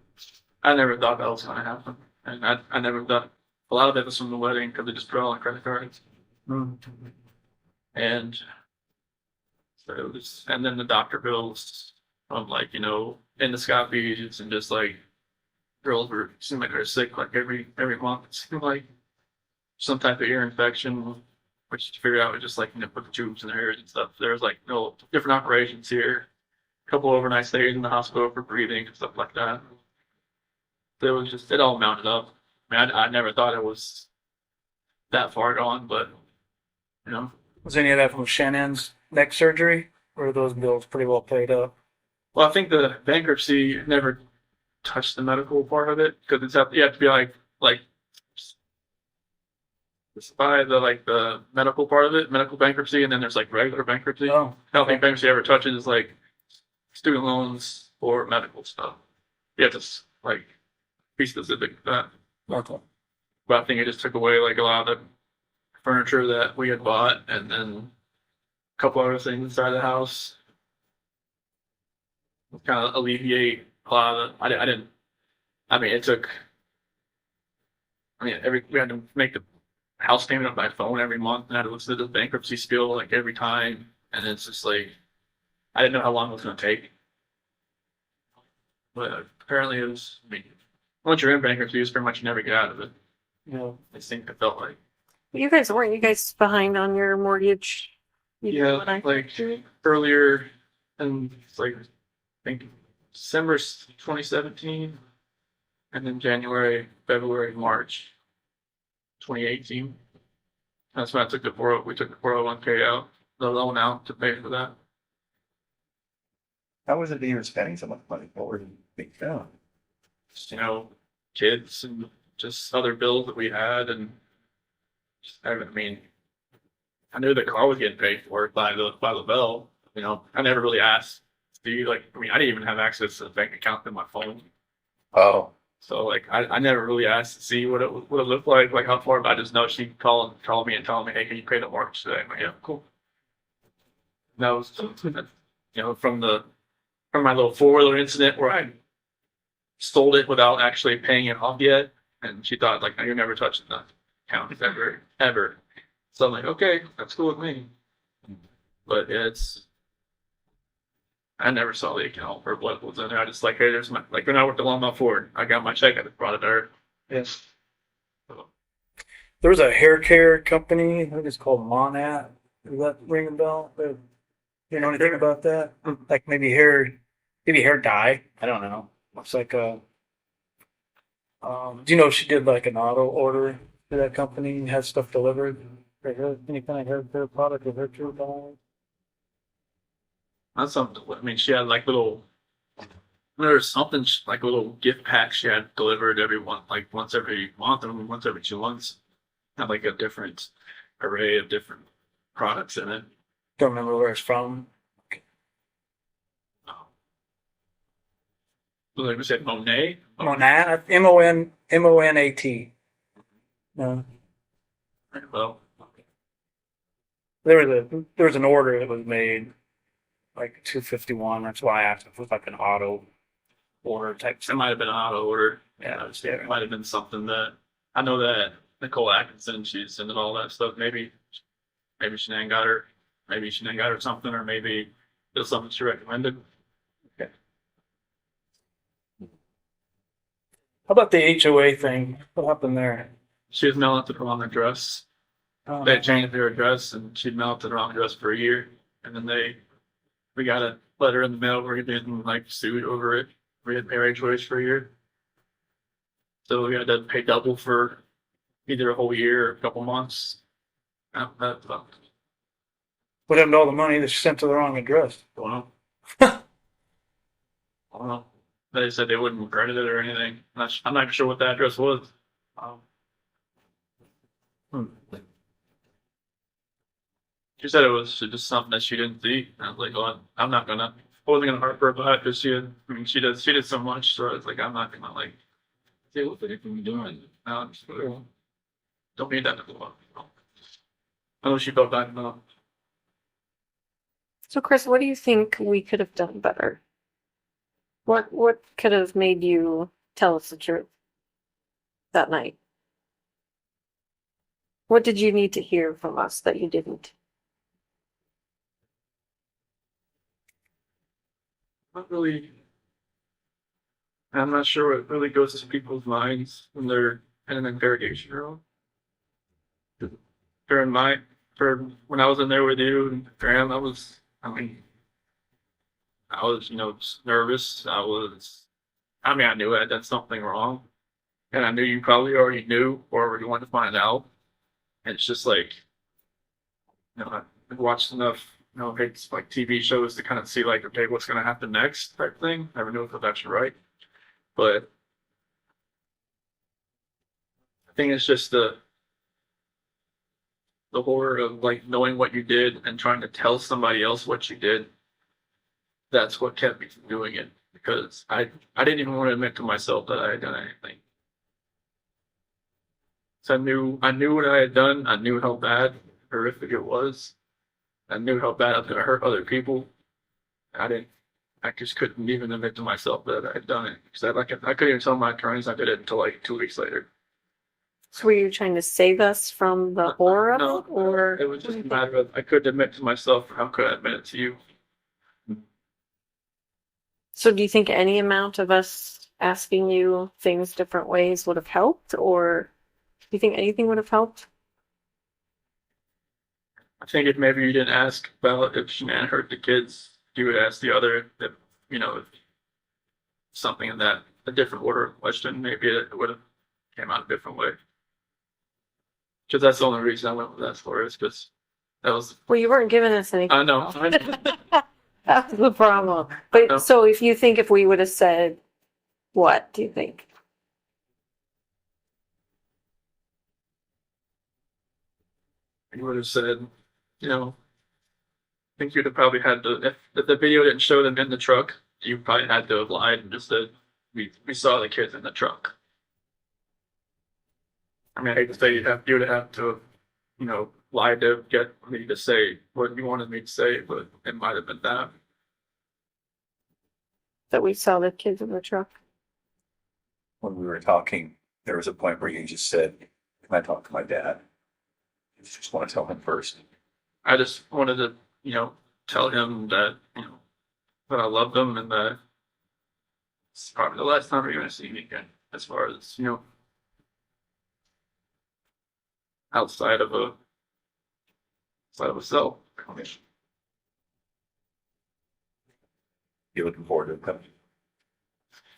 I never thought that was going to happen. And I never thought, a lot of it was from the wedding because they just put it all on credit cards. And so it was, and then the doctor bills from like, endoscopies and just like girls seemed like they were sick like every month. It seemed like some type of ear infection, which to figure out was just like put the tubes in their ears and stuff. There was like different operations here, a couple overnight stays in the hospital for breathing and stuff like that. It was just, it all mounted up. I mean, I never thought it was that far gone, but Was any of that from Shannon's neck surgery, or are those bills pretty well paid up? Well, I think the bankruptcy never touched the medical part of it because you have to be like by the medical part of it, medical bankruptcy, and then there's like regular bankruptcy. Oh, I don't think bankruptcy ever touches like student loans or medical stuff. You have to like be specific to that. okay. But I think it just took away like a lot of the furniture that we had bought, and then a couple other things inside the house. Kind of alleviate a lot of the. I didn't. I mean, it took. I mean, we had to make the house payment on my phone every month, and I had to listen to the bankruptcy spiel like every time, and it's just like I didn't know how long it was going to take. But apparently, it was. I mean, once you're in bankruptcy, it's pretty much you never get out of it. Yeah. I think it felt like. You guys weren't you guys behind on your mortgage? Yeah, like earlier, and it's like I think December 2017, and then January, February, March 2018. That's when I took we took the 401k out, the loan out to pay for that. How was it that you were spending so much money? What were you being doing? Just, kids and just other bills that we had, and I mean, I knew the car was getting paid for by the bill. I never really asked. I didn't even have access to the bank account in my phone. Oh, So I never really asked to see what it looked like how far. But I just know she'd call me and tell me, hey, can you pay the mortgage today? I'm like, yeah, cool. And that was from my little 4-wheeler incident where I stole it without actually paying it off yet, and she thought no, you're never touching the account ever. So I'm like, okay, that's cool with me. But I never saw the account or what was in there. I just hey, there's my when I worked at Longmont Ford, I got my check, I just brought it there. Yes. There was a hair care company. I think it's called Monet. Does that ring a bell? You know anything about that? Like maybe hair dye. I don't know. Looks like a. Do you know if she did like an auto order to that company and had stuff delivered? Any kind of hair care product or hair care dye? That's something. I mean, she had little. There's something like a little gift pack she had delivered once every month or once every 2 months. Had a different array of different products in it. Don't remember where it's from. Like we said, Monet. Monat, Monat. No. Well, There was an order that was made, like 251. That's why I asked if it was like an auto order type it thing. might have been an auto order. Yeah, It might have been something that I know that Nicole Atkinson, she's sending all that stuff. Maybe Shanann got her. Maybe Shanann got her something, or maybe it was something she recommended. How about the HOA thing? What happened there? She was mailing it to the wrong address. They had changed their address, and she'd mailed it to the wrong address for a year. And then we got a letter in the mail where we getting sued over it. We had to pay our HOAs for a year. So we had to pay double for either a whole year or a couple months. That sucked. What happened to all the money that she sent to the wrong address? Don't know. I don't know. They said they wouldn't credit it or anything. I'm not even sure what that address was. She said it was just something that she didn't see. And I was like, well, I wasn't gonna harp her about it because she did so much. So I was like, I'm not gonna say, what the heck are you doing? No, I'm just don't need that to go on. I know she felt bad enough. So, Chris, what do you think we could have done better? What could have made you tell us the truth that night? What did you need to hear from us that you didn't? Not really. I'm not sure what really goes to people's minds when they're in an interrogation room. For when I was in there with you and Graham, I was nervous. I knew I had done something wrong. And I knew you probably already knew or you wanted to find out. And it's just I've watched enough it's like TV shows to kind of see like, okay, what's going to happen next type thing. Never knew if that's actually right. But I think it's just the horror of like knowing what you did and trying to tell somebody else what you did. That's what kept me from doing it, because I didn't even want to admit to myself that I had done anything. So I knew what I had done. I knew how bad, horrific it was. I knew how bad I was gonna hurt other people. I just couldn't even admit to myself that I had done it, because I couldn't even tell my attorneys I did it until like 2 weeks later. So were you trying to save us from the horror No, of it, or it was just a matter of I couldn't admit to myself. How could I admit it to you? so do you think any amount of us asking you things different ways would have helped, or do you think anything would have helped? I think if maybe you didn't ask about if Shanann hurt the kids, you would ask the other if if something in that a different order of question, maybe it would have came out a different way. Because that's the only reason I went with that story, is because that was Well, you weren't giving us anything. I know. That was the problem. No. But so if we would have said, what do you think? You would have said, I think you'd have probably had to, if the video didn't show them in the truck, you probably had to have lied and just said, we saw the kids in the truck. I mean, I hate to say you would have to, lie to get me to say what you wanted me to say, but it might have been that. That we saw the kids in the truck? When we were talking, there was a point where you just said, "Can I talk to my dad?" You just want to tell him first. I just wanted to, tell him that, that I loved him and that it's probably the last time you're going to see me again, as far as, outside of a cell. You looking forward to it coming?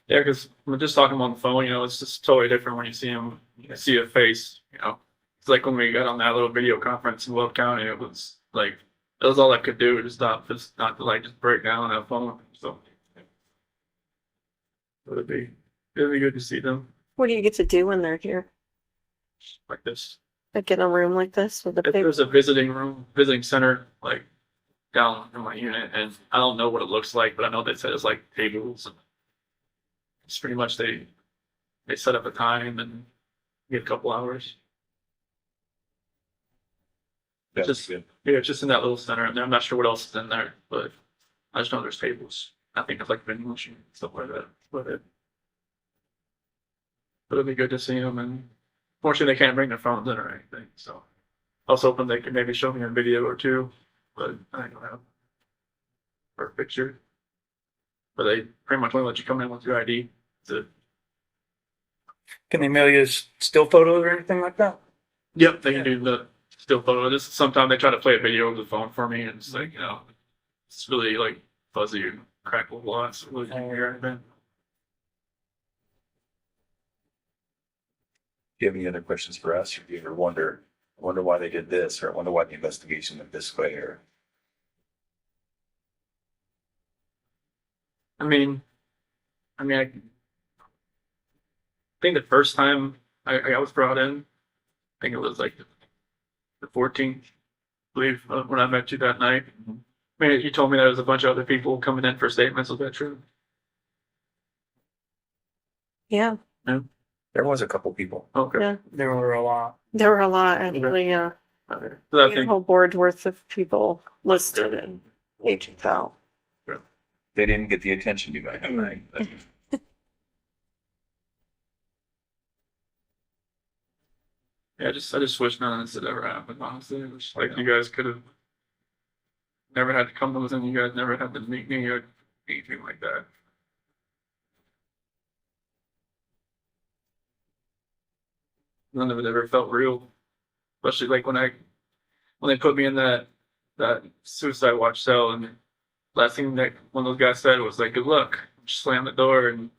Yeah, because we're just talking on the phone, it's just totally different when you see him, you see a face, It's like when we got on that little video conference in Love County, it was like, that was all I could do, just not to just break down on that phone. So it'd be good to see them What do you get to do when they're here? like this. Like in a room like this with a If big. there's a visiting center, like down in my unit, and I don't know what it looks like, but I know they said it's like tables. And it's pretty much they set up a time and get a couple hours. That's Just good. Yeah, just in that little center, and I'm not sure what else is in there, but I just know there's tables. I think it's like vending machine stuff like that. But it'll be good to see them, and fortunately they can't bring their phones in or anything. So I was hoping they could maybe show me a video or two, but I don't have or a picture. But they pretty much only let you come in with your ID. Can they mail you still photos or anything like that? Yep, they can do the still photo. Just sometimes they try to play a video over the phone for me, and it's like, it's really like fuzzy and crackle a lot. So really can't hear anything. Do you have any other questions for us? Or do you ever wonder why they did this, or wonder why the investigation went this way, or I think the first time I was brought in, I think it was like the 14th, I believe, when I met you that night. I mean, you told me there was a bunch of other people coming in for statements. Was that true? Yeah, there was a couple people. Okay. yeah. There were a lot. There were a lot, actually, yeah. Okay. So We I had a think whole board worth of people listed and agents out. They didn't get the attention you might have. Right? I just wish none of this had ever happened, honestly. It was like you guys could have never had to come to us, and you guys never had to meet me or anything like that. None of it ever felt real. Especially like when they put me in that suicide watch cell, and last thing that one of those guys said was like, "Good luck." Just slammed the door, and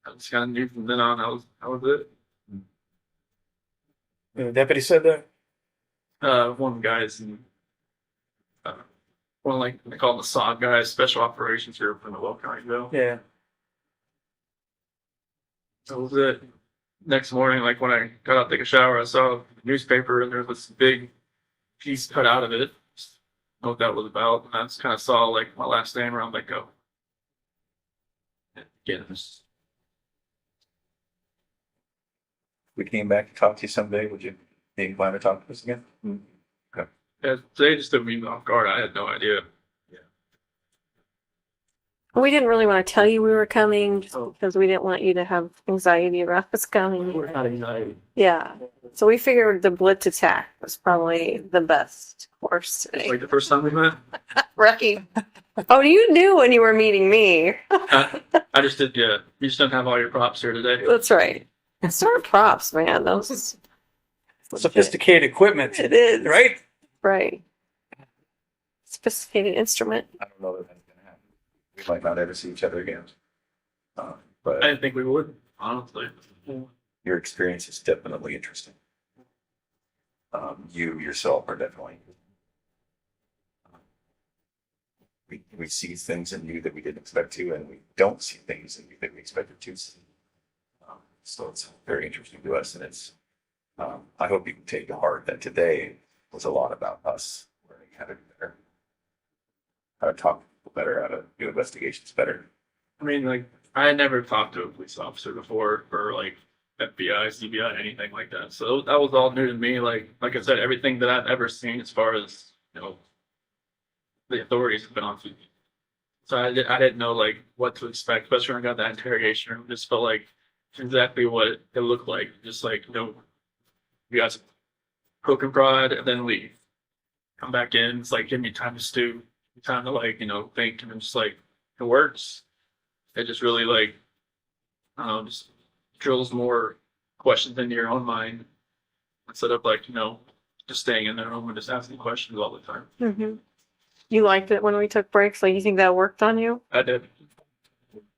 I just kind of knew from then on that was it. The deputy said that. One of the guys, and one like they call them the SOG guys, special operations group in the Will County Jail. Yeah. That was it. Next morning, like when I got out to take a shower, I saw the newspaper and there was this big piece cut out of it. Just know what that was about. And I just kind of saw like my last name around like go. Again, We came back to talk to you someday. Would you be inclined to talk to us again? yeah, they just took me off guard. I had no idea. We didn't really want to tell you we were coming just Oh. because we didn't want you to have anxiety about us coming. We're not anxiety. Yeah. So we figured the blitz attack was probably the best course today. Like the first time we met, Right. Oh, you knew when you were meeting me. I just did. Yeah, you just don't have all your props here today. That's right. It's our props, man. Those Sophisticated equipment. It is. Right? Right. Sophisticated instrument. I don't know that that's going to happen. We might not ever see each other again. I But didn't think we would, honestly. your experience is definitely interesting. You yourself are definitely. We see things in you that we didn't expect to, and we don't see things in you that we expected to see. So it's very interesting to us, and it's. I hope you can take to heart that today was a lot about us learning how to do better, how to talk to people better, how to do investigations better. I mean, like, I had never talked to a police officer before, or like FBI, CBI, anything like that. So that was all new to me. Like I said, everything that I've ever seen as far as, you know, the authorities have been on TV. So I didn't know like what to expect, especially when I got that interrogation room. It just felt like exactly what it looked like. Just like, you know, you guys poke and prod and then leave. Come back in. It's like, give me time to stew, time to like, you know, think, and I'm just like, it works. It just really like, I don't know, just drills more questions into your own mind instead of like, you know, just staying in their room and just asking questions all the time. Mm-hmm. You liked it when we took breaks? Like, you think that worked on you? I did.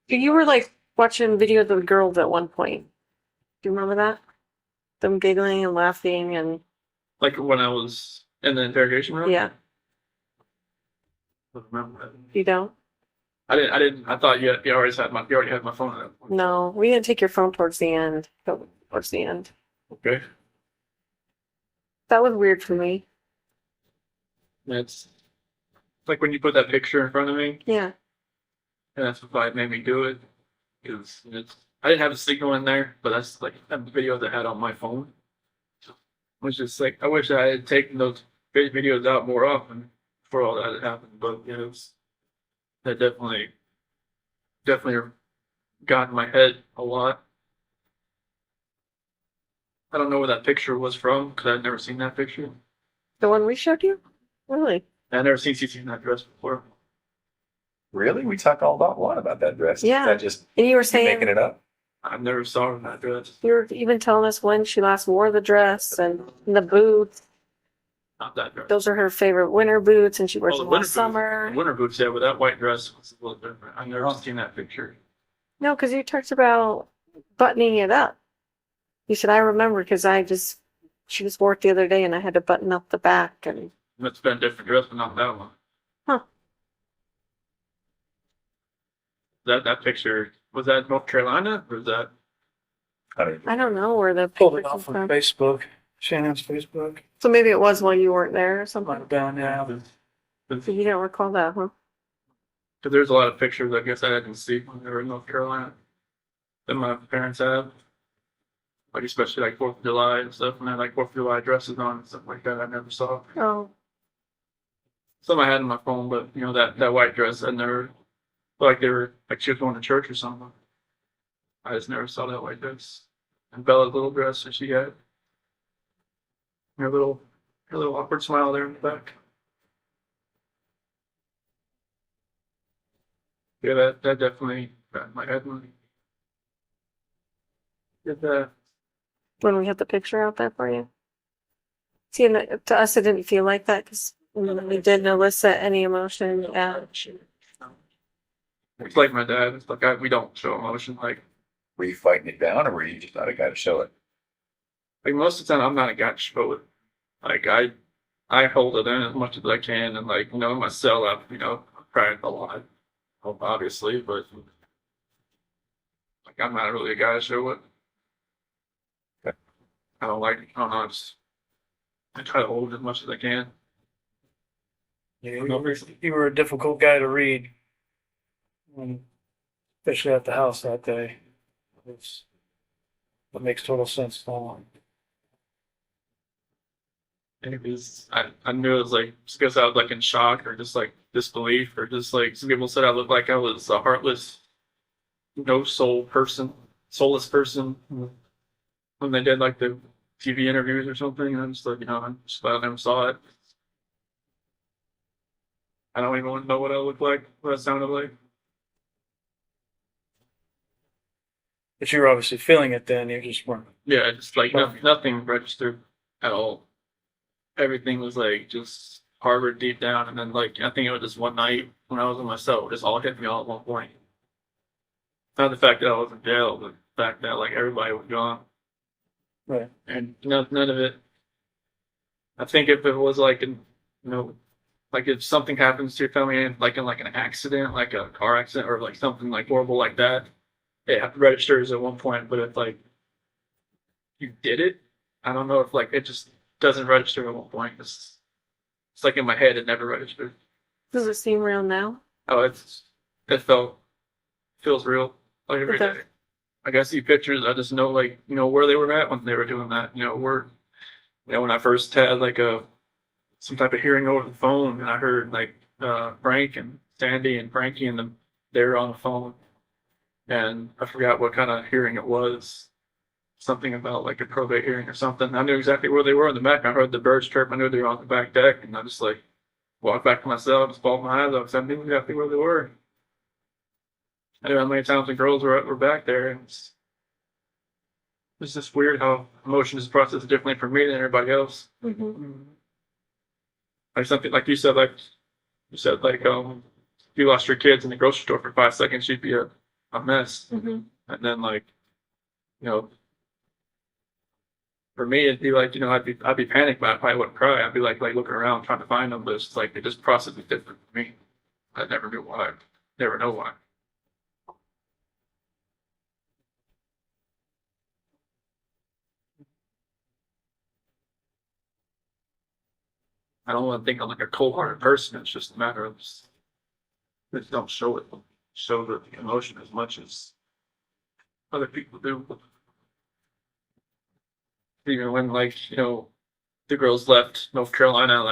You were like watching videos of girls at one point. Do you remember that? Them giggling and laughing and Like when I was in the interrogation room. yeah. I don't remember that. You don't? I didn't. I thought you already had my phone at that point. No, we didn't take your phone towards the end. Towards the end. Okay. That was weird for me. It's like when you put that picture in front of me, Yeah. and that's what made me do it. Because I didn't have a signal in there, but that's like the video that I had on my phone. It was just like, I wish I had taken those videos out more often before all that had happened. But you know, that definitely got in my head a lot. I don't know where that picture was from because I'd never seen that picture. The one we showed you? Really? I'd never seen CC in that dress before. Really, we talked a lot about that dress. Yeah. Is that just And you were you saying making it up? I never saw her in that dress. you were even telling us when she last wore the dress and the boots. Not that dress. Those are her favorite winter boots, and she wears Oh, the them all winter boots. summer. Winter boots, yeah, but that white dress was a little different. I've never seen that picture. No, because you talked about buttoning it up. You said, I remember because she just wore it the other day and I had to button up the back. And It's been a different dress, but not that one. Huh. That picture, was that North Carolina or was that? I don't know where the Pulled picture it came off of from. Facebook. Shannon's Facebook. So maybe it was while you weren't there or Might something. have been, yeah. So you don't recall that, huh? Because there's a lot of pictures I guess I didn't see when they were in North Carolina that my parents have. Like especially like 4th of July and stuff, and I had like 4th of July dresses on and stuff like that I never saw. Oh, Some I had on my phone, but you know, that white dress I never, like they were, like she was going to church or something. I just never saw that white dress. And Bella's little dress that she had. Her little awkward smile there in the back. Yeah, that definitely got in my head when I did that. when we had the picture out there for you. See, and to us, it didn't feel like that because we didn't elicit any emotion. It's like my dad. It's like we don't show emotion. Like Were you fighting it down, or were you just not a guy to show it? most of the time, I'm not a guy to show it. Like I hold it in as much as I can, and like, in my cell, I'm crying a lot, obviously, but like, I'm not really a guy to show it. I don't like, I don't know, I try to hold it as much as I can. Yeah, you were a difficult guy to read, especially at the house that day. It makes total sense now. And it was, I knew it was like, just because I was like in shock or just like disbelief, or just like some people said I looked like I was a heartless, no soul person, soulless person when they did like the TV interviews or something. And I'm just like, I'm just glad I never saw it. I don't even want to know what I looked like, what I sounded like. But you were obviously feeling it then. You just weren't. Yeah, just like nothing registered at all. Everything was like just harbored deep down. And then like, I think it was just one night when I was in my cell, it just all hit me all at one point. Not the fact that I was in jail, but the fact that like everybody was gone. Right. And none of it. I think if it was like like if something happens to your family, like in like an accident, like a car accident, or like something like horrible like that, it registers at one point. But if like you did it, I don't know if like it just doesn't register at one point. It's like in my head, it never registered. Does it seem real now? Oh, it feels real like every day. Like I see pictures, I just know like where they were at when they were doing that. When I first had like some type of hearing over the phone, and I heard like Frank and Sandy and Frankie and them, they were on the phone, and I forgot what kind of hearing it was. Something about like a probate hearing or something. I knew exactly where they were in the back. I heard the birds chirp. I knew they were on the back deck, and I just like walked back to my cell, just balled my eyes up, because I knew exactly where they were. I knew how many times the girls were back there, and it's just weird how emotions process differently for me than everybody else. Mm-hmm. Like something like you said, if you lost your kids in the grocery store for 5 seconds, you'd be a mess. Mm-hmm. And then for me, it'd be like, I'd be panicked, but I probably wouldn't cry. I'd be like looking around trying to find them, but it's like, it just processes different for me. I never knew why. Never know why. I don't want to think I'm like a cold-hearted person. It's just a matter of just don't show the emotion as much as other people do. Even when the girls left North Carolina,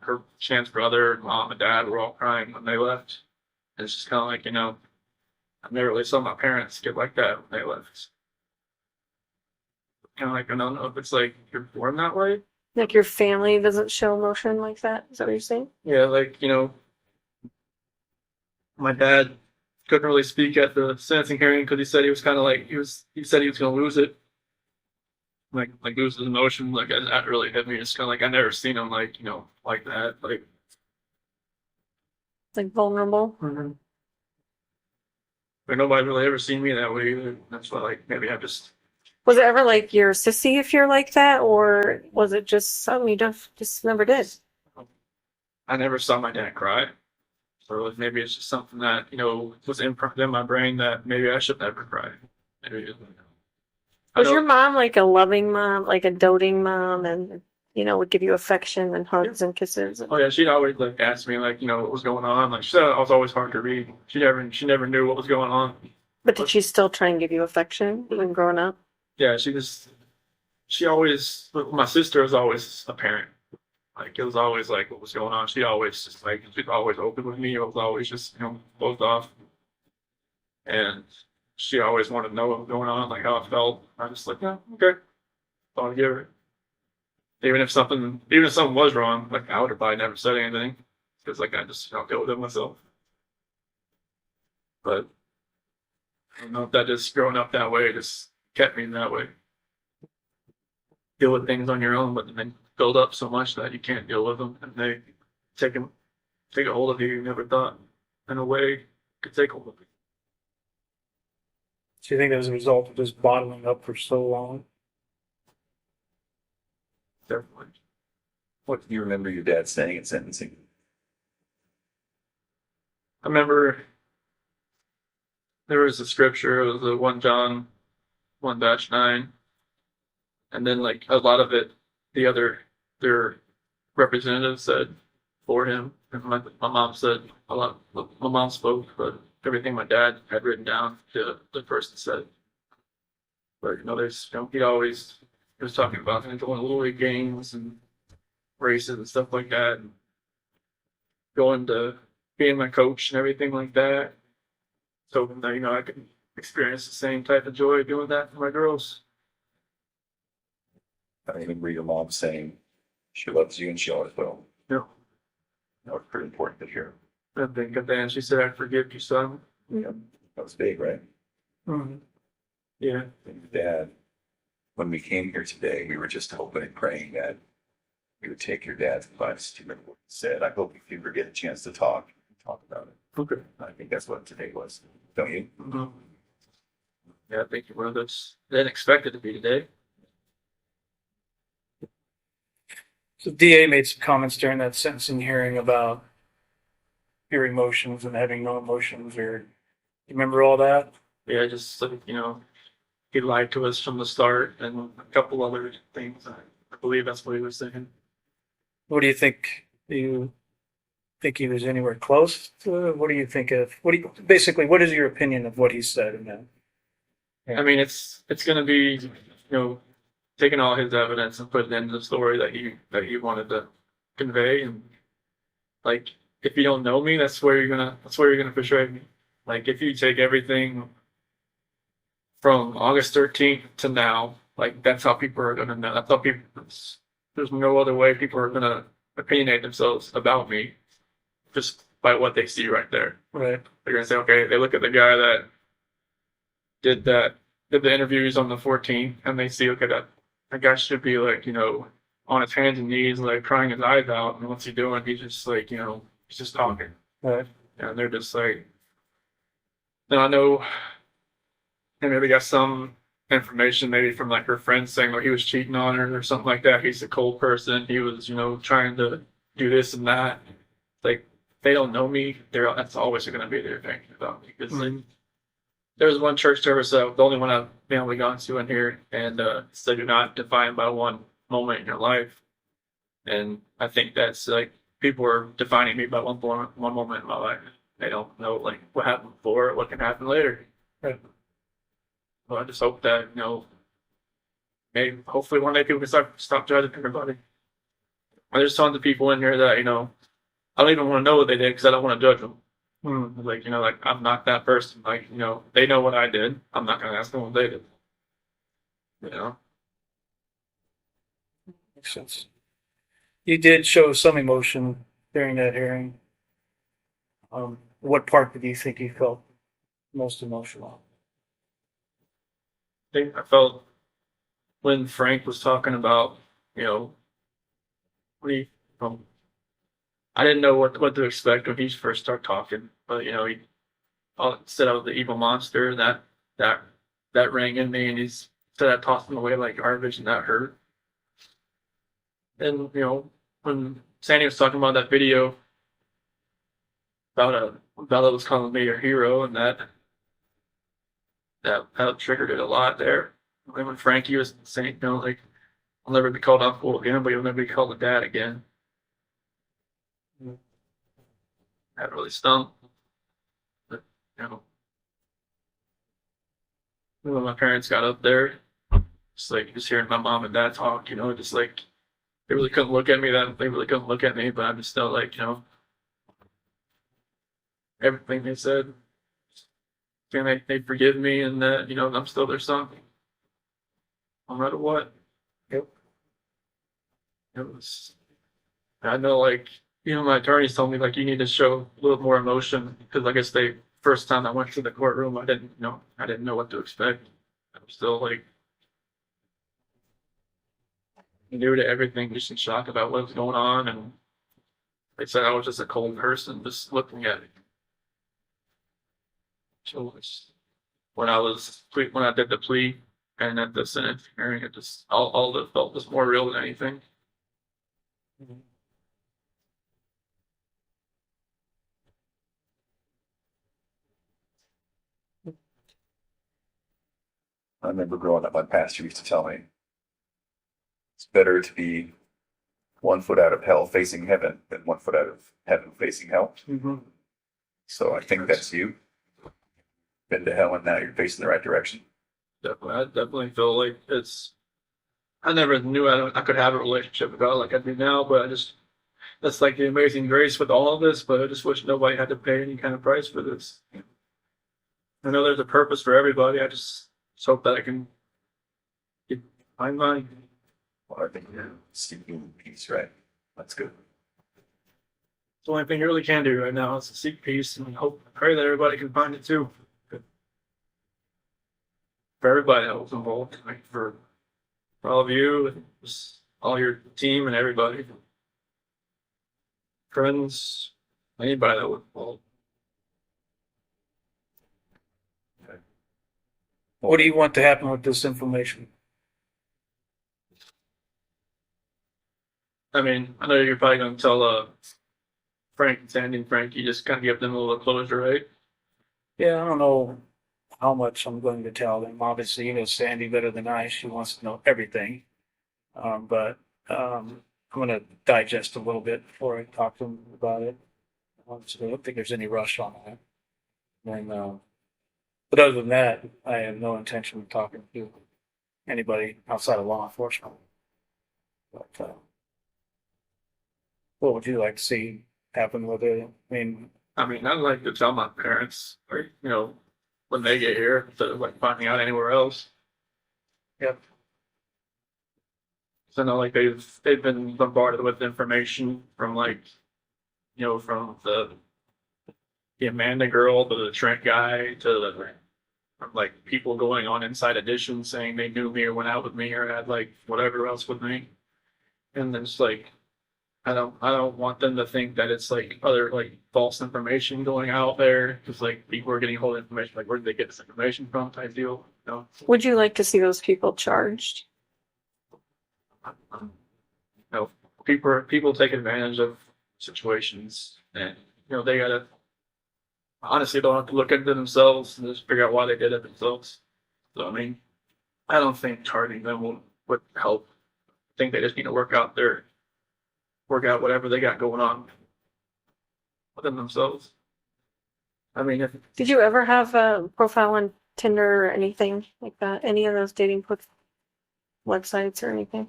her Shan's brother, mom, and dad were all crying when they left. And it's just kind of like I never really saw my parents get like that when they left. Kind of like I don't know if it's like you're born that way. Like your family doesn't show emotion like that? Is that what you're saying? Yeah, my dad couldn't really speak at the sentencing hearing because he said he was kind of like he said he was going to lose it, like lose his emotion. Like that really hit me. It's kind of like I never seen him like that, Like vulnerable? Mm-hmm. But nobody really ever seen me that way either. That's why maybe I just. Was it ever like you're a sissy if you're like that, or was it just something you just never did? I never saw my dad cry. So maybe it's just something that, was imprinted in my brain that maybe I should never cry. Maybe Was your mom like a loving mom, like a doting mom, and would give you affection and hugs and kisses? Oh yeah, she'd always ask me what was going on. Like she said I was always hard to read. She never knew what was going on. But did she still try and give you affection when growing up? Yeah, she always, my sister was always a parent. It was always what was going on. She always just she was always open with me. It was always just, closed off. And she always wanted to know what was going on, how I felt. I just yeah, okay. I'll give her. Even if something was wrong, I would have probably never said anything. Because I just deal with it myself. But I don't know if that just growing up that way just kept me in that way. Deal with things on your own, but then build up so much that you can't deal with them, and they take a hold of you. You never thought, in a way, could take hold of you. So you think that was a result of just bottling up for so long? Definitely. What do you remember your dad saying at sentencing? I remember there was a scripture, it was a 1 John 1-9, and then like a lot of it, their representatives said for him, and my mom said a lot. My mom spoke, but everything my dad had written down, the person said. But there's he always was talking about him going to little league games and races and stuff like that, and going to being my coach and everything like that. So that I can experience the same type of joy doing that for my girls. I remember your mom saying she loves you and she always will. Yeah. That was pretty important to hear. And then at the end, she said, "I forgive you, son." Yeah, that was big, right? Mm-hmm. Yeah. And Dad, when we came here today, we were just hoping and praying that we would take your dad's advice. Do you remember what he said? I hope if you ever get a chance to talk about it. Okay. I think that's what today was, don't you? Mm-hmm. Yeah, I think it was. Didn't expect it to be today. So DA made some comments during that sentencing hearing about your emotions and having no emotions, or you remember all that? Yeah, just like he lied to us from the start, and a couple other things. I believe that's what he was saying. What do you think? Do you think he was anywhere close to it? What do you think of? Basically, what is your opinion of what he said in that? I mean, it's gonna be taking all his evidence and putting it into the story that he wanted to convey, and like if you don't know me, that's where you're gonna portray me. Like if you take everything from August 13th to now, like that's how people are gonna know. That's how people. There's no other way people are gonna opinionate themselves about me, just by what they see right there. Right. They're gonna say, okay, they look at the guy that did the interviews on the 14th, and they see, okay, that guy should be like, on his hands and knees, like crying his eyes out. And what's he doing? He's just like, he's just talking. Right. And they're just like, then I know, and maybe got some information maybe from like her friends saying like he was cheating on her or something like that. He's a cold person. He was, trying to do this and that. Like they don't know me. That's always going to be their thinking about me. Because like, there was one church service, the only one I've mainly gone to in here, and said you're not defined by one moment in your life. And I think that's like people are defining me by one moment in my life. They don't know like what happened before, what can happen later. Right. Well, I just hope that maybe hopefully one day people can stop judging everybody. There's tons of people in here that I don't even want to know what they did because I don't want to judge them. Like like I'm not that person. Like they know what I did. I'm not gonna ask them what they did. Makes sense. You did show some emotion during that hearing. What part did you think you felt most emotional? I felt when Frank was talking about when he I didn't know what to expect when he first started talking, but he said I was the evil monster, and that rang in me, and he said I tossed him away like garbage, and that hurt. And when Sandy was talking about that video about Bella was calling me her hero, and that triggered it a lot there. And when Frankie was saying, like I'll never be called uncle again, but you'll never be called a dad again. That really stung. But when my parents got up there, just hearing my mom and dad talk, just like they really couldn't look at me. But I'm just still like, everything they said, and they forgive me, and that I'm still their son, no matter what. Yep. It was. I know, like my attorneys told me like you need to show a little more emotion because I guess first time I went to the courtroom I didn't know what to expect. I'm still like new to everything, just in shock about what was going on, and they said I was just a cold person just looking at it. So when I did the plea and at the Senate hearing, it just all of it felt just more real than anything. I remember growing up, my pastor used to tell me it's better to be 1 foot out of hell facing heaven than 1 foot out of heaven facing hell. Mm-hmm. So I think that's you. Been to hell and now you're facing the right direction. Definitely, I definitely feel like it's. I never knew I could have a relationship with God like I do now, but I just that's like the amazing grace with all of this. But I just wish nobody had to pay any kind of price for this. I know there's a purpose for everybody. I just hope that I can find mine. Well, I think you're seeking peace, right? That's good. It's the only thing you really can do right now is to seek peace and hope, pray that everybody can find it too. For everybody that was involved, like for all of you, and just all your team and everybody, friends, anybody that was involved. What do you want to happen with this information? I mean, I know you're probably going to tell Frank and Sandy and Frank, you just kind of give them a little closure, right? Yeah, I don't know how much I'm going to tell them. Obviously, you know Sandy better than I. She wants to know everything. But I'm going to digest a little bit before I talk to them about it. So I don't think there's any rush on that. And, but other than that, I have no intention of talking to anybody outside of law enforcement. But what would you like to see happen with it? I mean, I'd like to tell my parents, or, you know, when they get here, instead of like finding out anywhere else. Yep. So I know like they've been bombarded with information from like, you know, from the Amanda girl to the Trent guy to the from like people going on Inside Edition saying they knew me or went out with me or had like whatever else with me. And then it's like I don't want them to think that it's like other like false information going out there because like people are getting hold of information like where did they get this information from type deal. You know? Would you like to see those people charged? You know, people take advantage of situations and you know they gotta honestly don't have to look into themselves and just figure out why they did it themselves. So I mean, I don't think charging them would help. I think they just need to work out whatever they got going on within themselves. I mean, if Did you ever have a profile on Tinder or anything like that? Any of those dating websites or anything?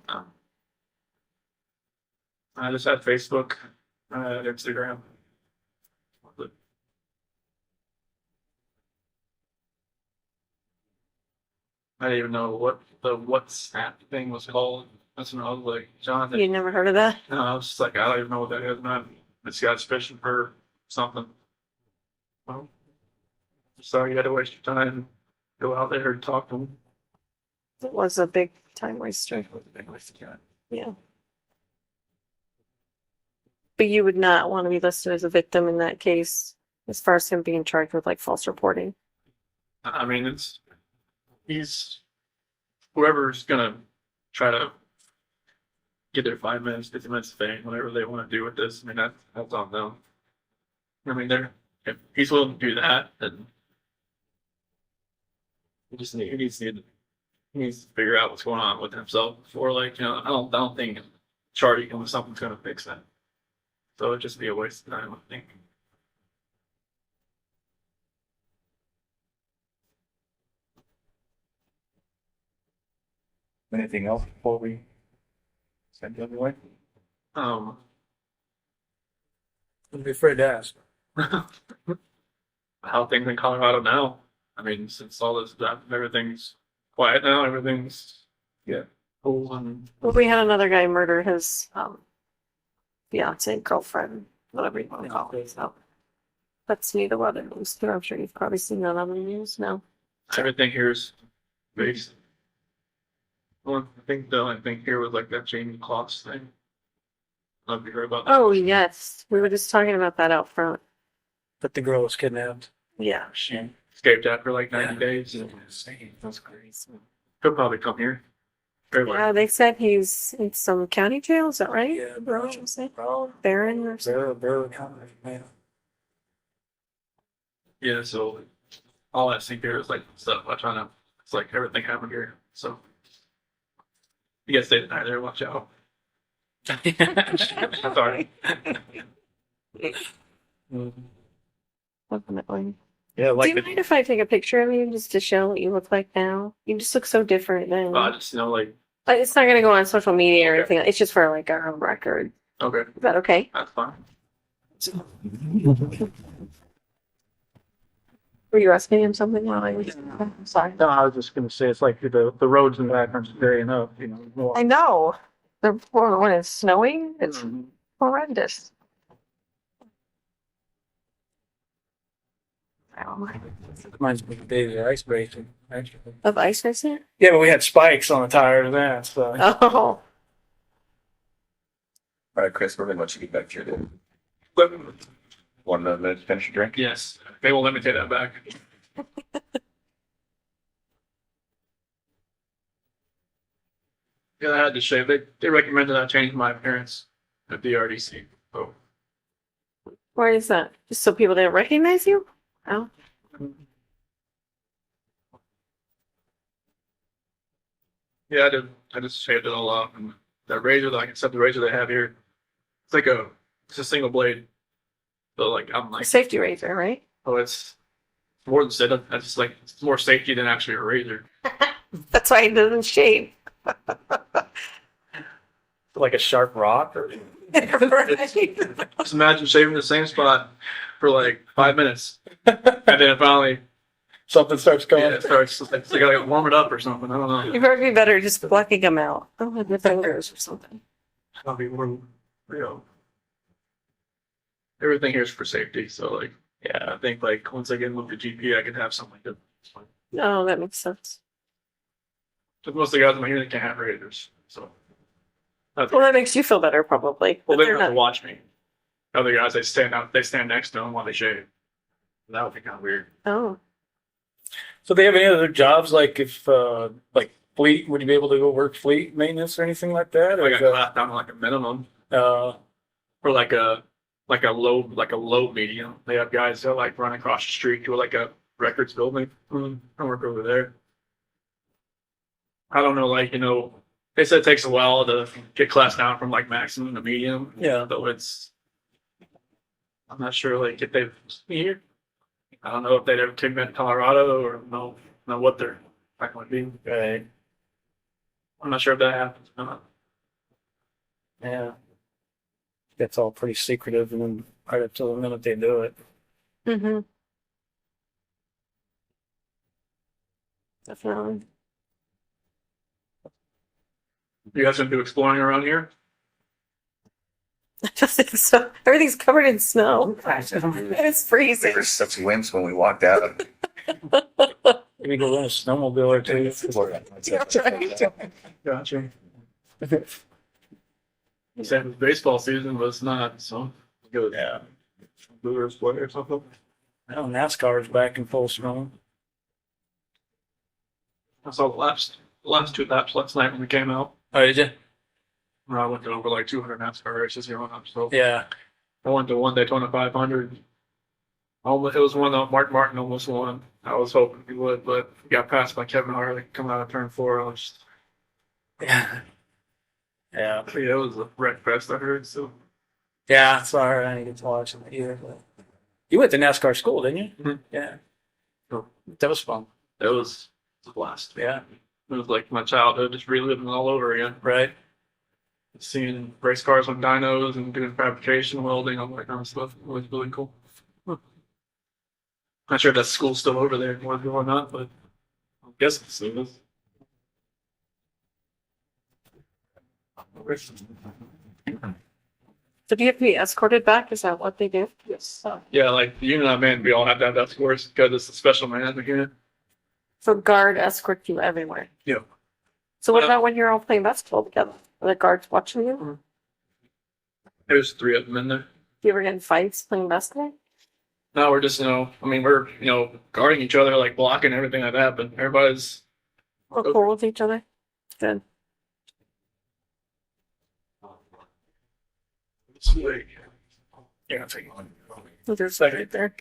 I just had Facebook, I had Instagram. I didn't even know what the WhatsApp thing was called. That's when I was like, John, You never heard of that? no, I was just like, I don't even know what that is, man. It's got suspicion for something. Well, sorry you had to waste your time and go out there and talk to them. It was a big time waster. It was a big waste of time. Yeah. But you would not want to be listed as a victim in that case, as far as him being charged with like false reporting. I mean, he's whoever's gonna try to get their 5 minutes, 50 minutes of fame, whatever they want to do with this. I mean, that's on them. I mean, if he's willing to do that, then he needs to figure out what's going on with himself before, like, you know, I don't think charging him with something's gonna fix that. So it'd just be a waste of time, I think. Anything else before we send you on your way? Um, Don't be afraid to ask. how things in Colorado now. I mean, since all this stuff, everything's quiet now. Everything's cool and Well, we had another guy murder his fiance, girlfriend, whatever you want to call it. So that's neither one of those two. I'm sure you've probably seen that on the news now. everything here's based. Well, I think the only thing here was like that Jamie Kloss thing. I don't know if you heard about that. Oh yes, we were just talking about that out front. That the girl was kidnapped. Yeah. She escaped after like 90 days. Insane. That's crazy. He'll probably come here. Everywhere. Yeah, they said he's in some county jail. Is that right? Yeah, Bro, what you say? bro. Barron or something. Barely counted, man. Yeah, so all that sink here is like stuff I try to. It's like everything happened here. So you guys stay the night there. Watch out. Sorry. Definitely. Yeah, Do like you mind if I take a picture of you just to show what you look like now? You just look so different then. I just like It's not gonna go on social media or Okay. anything. It's just for like our own record. okay, Is that okay? that's fine. Were you asking him something while I was? I'm sorry. no, I was just gonna say it's like the roads in the background is varying up, you know. I know. When it's snowing, it's Mhm. horrendous. Oh, Reminds me of the day of ice racing, actually. of ice racing? Yeah, but we had spikes on the tires then, so. Oh, All right, Chris, we're going to let you get back to your day. But 1 minute to finish your drink. yes, they will let me take that back. Yeah, I had to shave. They recommended I change my appearance at the RDC. So why is that? Just so people didn't recognize you? Oh, yeah, I just shaved it all off, and that razor, like except the razor they have here, it's a single blade. So like I'm a like, safety razor, right? oh, it's more than said. That's just like it's more safety than actually a razor. That's why he doesn't shave. Like a sharp rock or. Right. Just imagine shaving the same spot for like 5 minutes, and then finally, Something starts yeah, going. it starts. Like, they gotta warm it up or something. I don't know. You'd probably be better just plucking them out. Oh, with your fingers or something. I'll be more, everything here is for safety. So like, yeah, I think like once I get with the GP, I can have something like that. Oh, that makes sense. But most of the guys in my unit can't have razors, so. Well, that makes you feel better, probably. Well, But they they're don't have to not. watch me. Other guys, they stand next to them while they shave. That would be kind of weird. Oh, So they have any other jobs like if like fleet? Would you be able to go work fleet maintenance or anything like that? Or I is got clapped down to like a minimum uh, or like a low medium. They have guys that like run across the street to like a records building. I work over there. I don't know, like they said it takes a while to get class down from like maximum to medium. Yeah. Though I'm not sure like if they've here. I don't know if they'd ever take me to Colorado or know what they're not going to be. right. I'm not sure if that happens or not. Yeah. That's all pretty secretive, and then right up to the minute they do it. mm-hmm. Definitely. You guys gonna do exploring around here? I don't think so. Everything's covered in snow. It's There freezing. were such winds when we walked out. Maybe go run a snowmobile or two. Gotcha. Same as baseball season, but it's not. So go Yeah. Brewers play or something. Well, NASCAR's back in full swing. I saw the last 2 laps last night when we came out. Oh, did you? I went to over like 200 NASCAR races growing up. So Yeah. I went to one Daytona 500. Almost, it was one that Mark Martin almost won. I was hoping he would, but he got passed by Kevin Harvick coming out of turn 4. I was Yeah. Yeah. yeah, it was a wreck fest. I heard so. Yeah. Sorry, I didn't get to watch it either. But you went to NASCAR school, didn't you? Mhm. Yeah. Oh. That was fun. It was a blast. Yeah. It was like my childhood, just reliving it all over again. Right. Seeing race cars with dynos and doing fabrication, welding, all that kind of stuff. It was really cool. Not sure if that school's still over there anymore or not, but I guess it still is. So do you have to be escorted back? Is that what they do? Yes. Yeah, like the unit I'm in, we all have to have that course because it's a special management unit. So guard escort you everywhere. Yeah. So what about when you're all playing basketball together? Are the guards watching you? Mhm. There's 3 of them in there. Do you ever get in fights playing basketball? No, we're just, I mean, we're, guarding each other, like blocking everything like that, but everybody's, Or cool with each other? Good. It's like, yeah, I'll take one. There's right there.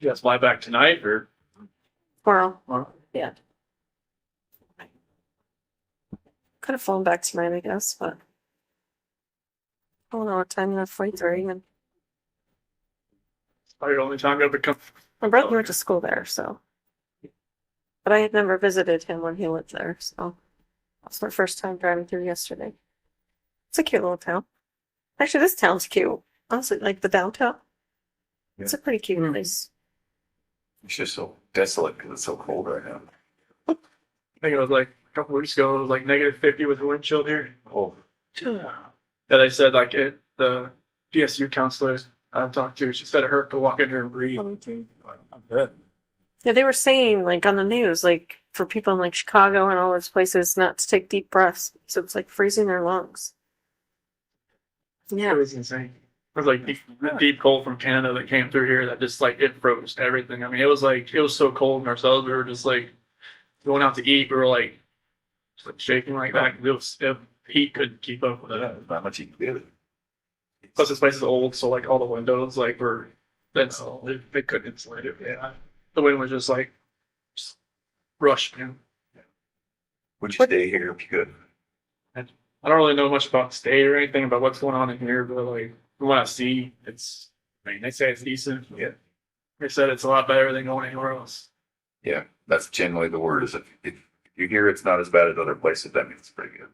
You guys fly back tonight or? Tomorrow. Tomorrow? Yeah. Could have flown back tonight, I guess, but I don't know what time the flights are even. Probably the only time you ever come. My brother went to school there, so. But I had never visited him when he lived there, so. That was my first time driving through yesterday. It's a cute little town. Actually, this town's cute. Honestly, like the downtown. It's a pretty cute place. It's just so desolate because it's so cold right now. I think it was like a couple weeks ago, it was like -50 with the wind chill here. Oh, Yeah, they said like the DSU counselor I talked to, she said it hurt to walk in here and breathe. I bet. Yeah, they were saying, like, on the news, like, for people in, like, Chicago and all those places not to take deep breaths. So it's, like, freezing their lungs. It Yeah. was insane. It was like the deep cold from Canada that came through here that just like it froze everything. I mean, it was so cold in ourselves. We were just like going out to eat. We were like, just, like shaking like that. If heat couldn't keep up with it. There's not much you can do. Plus, this place is old, so like all the windows like were they couldn't insulate it. Yeah, the wind was just like just rushed in. Would you stay here if you could? I don't really know much about the state or anything about what's going on in here, but like from what I see, I mean, they say it's decent. Yeah. They said it's a lot better than going anywhere else. Yeah, that's generally the word. Is if you hear it's not as bad as other places, that means it's pretty good.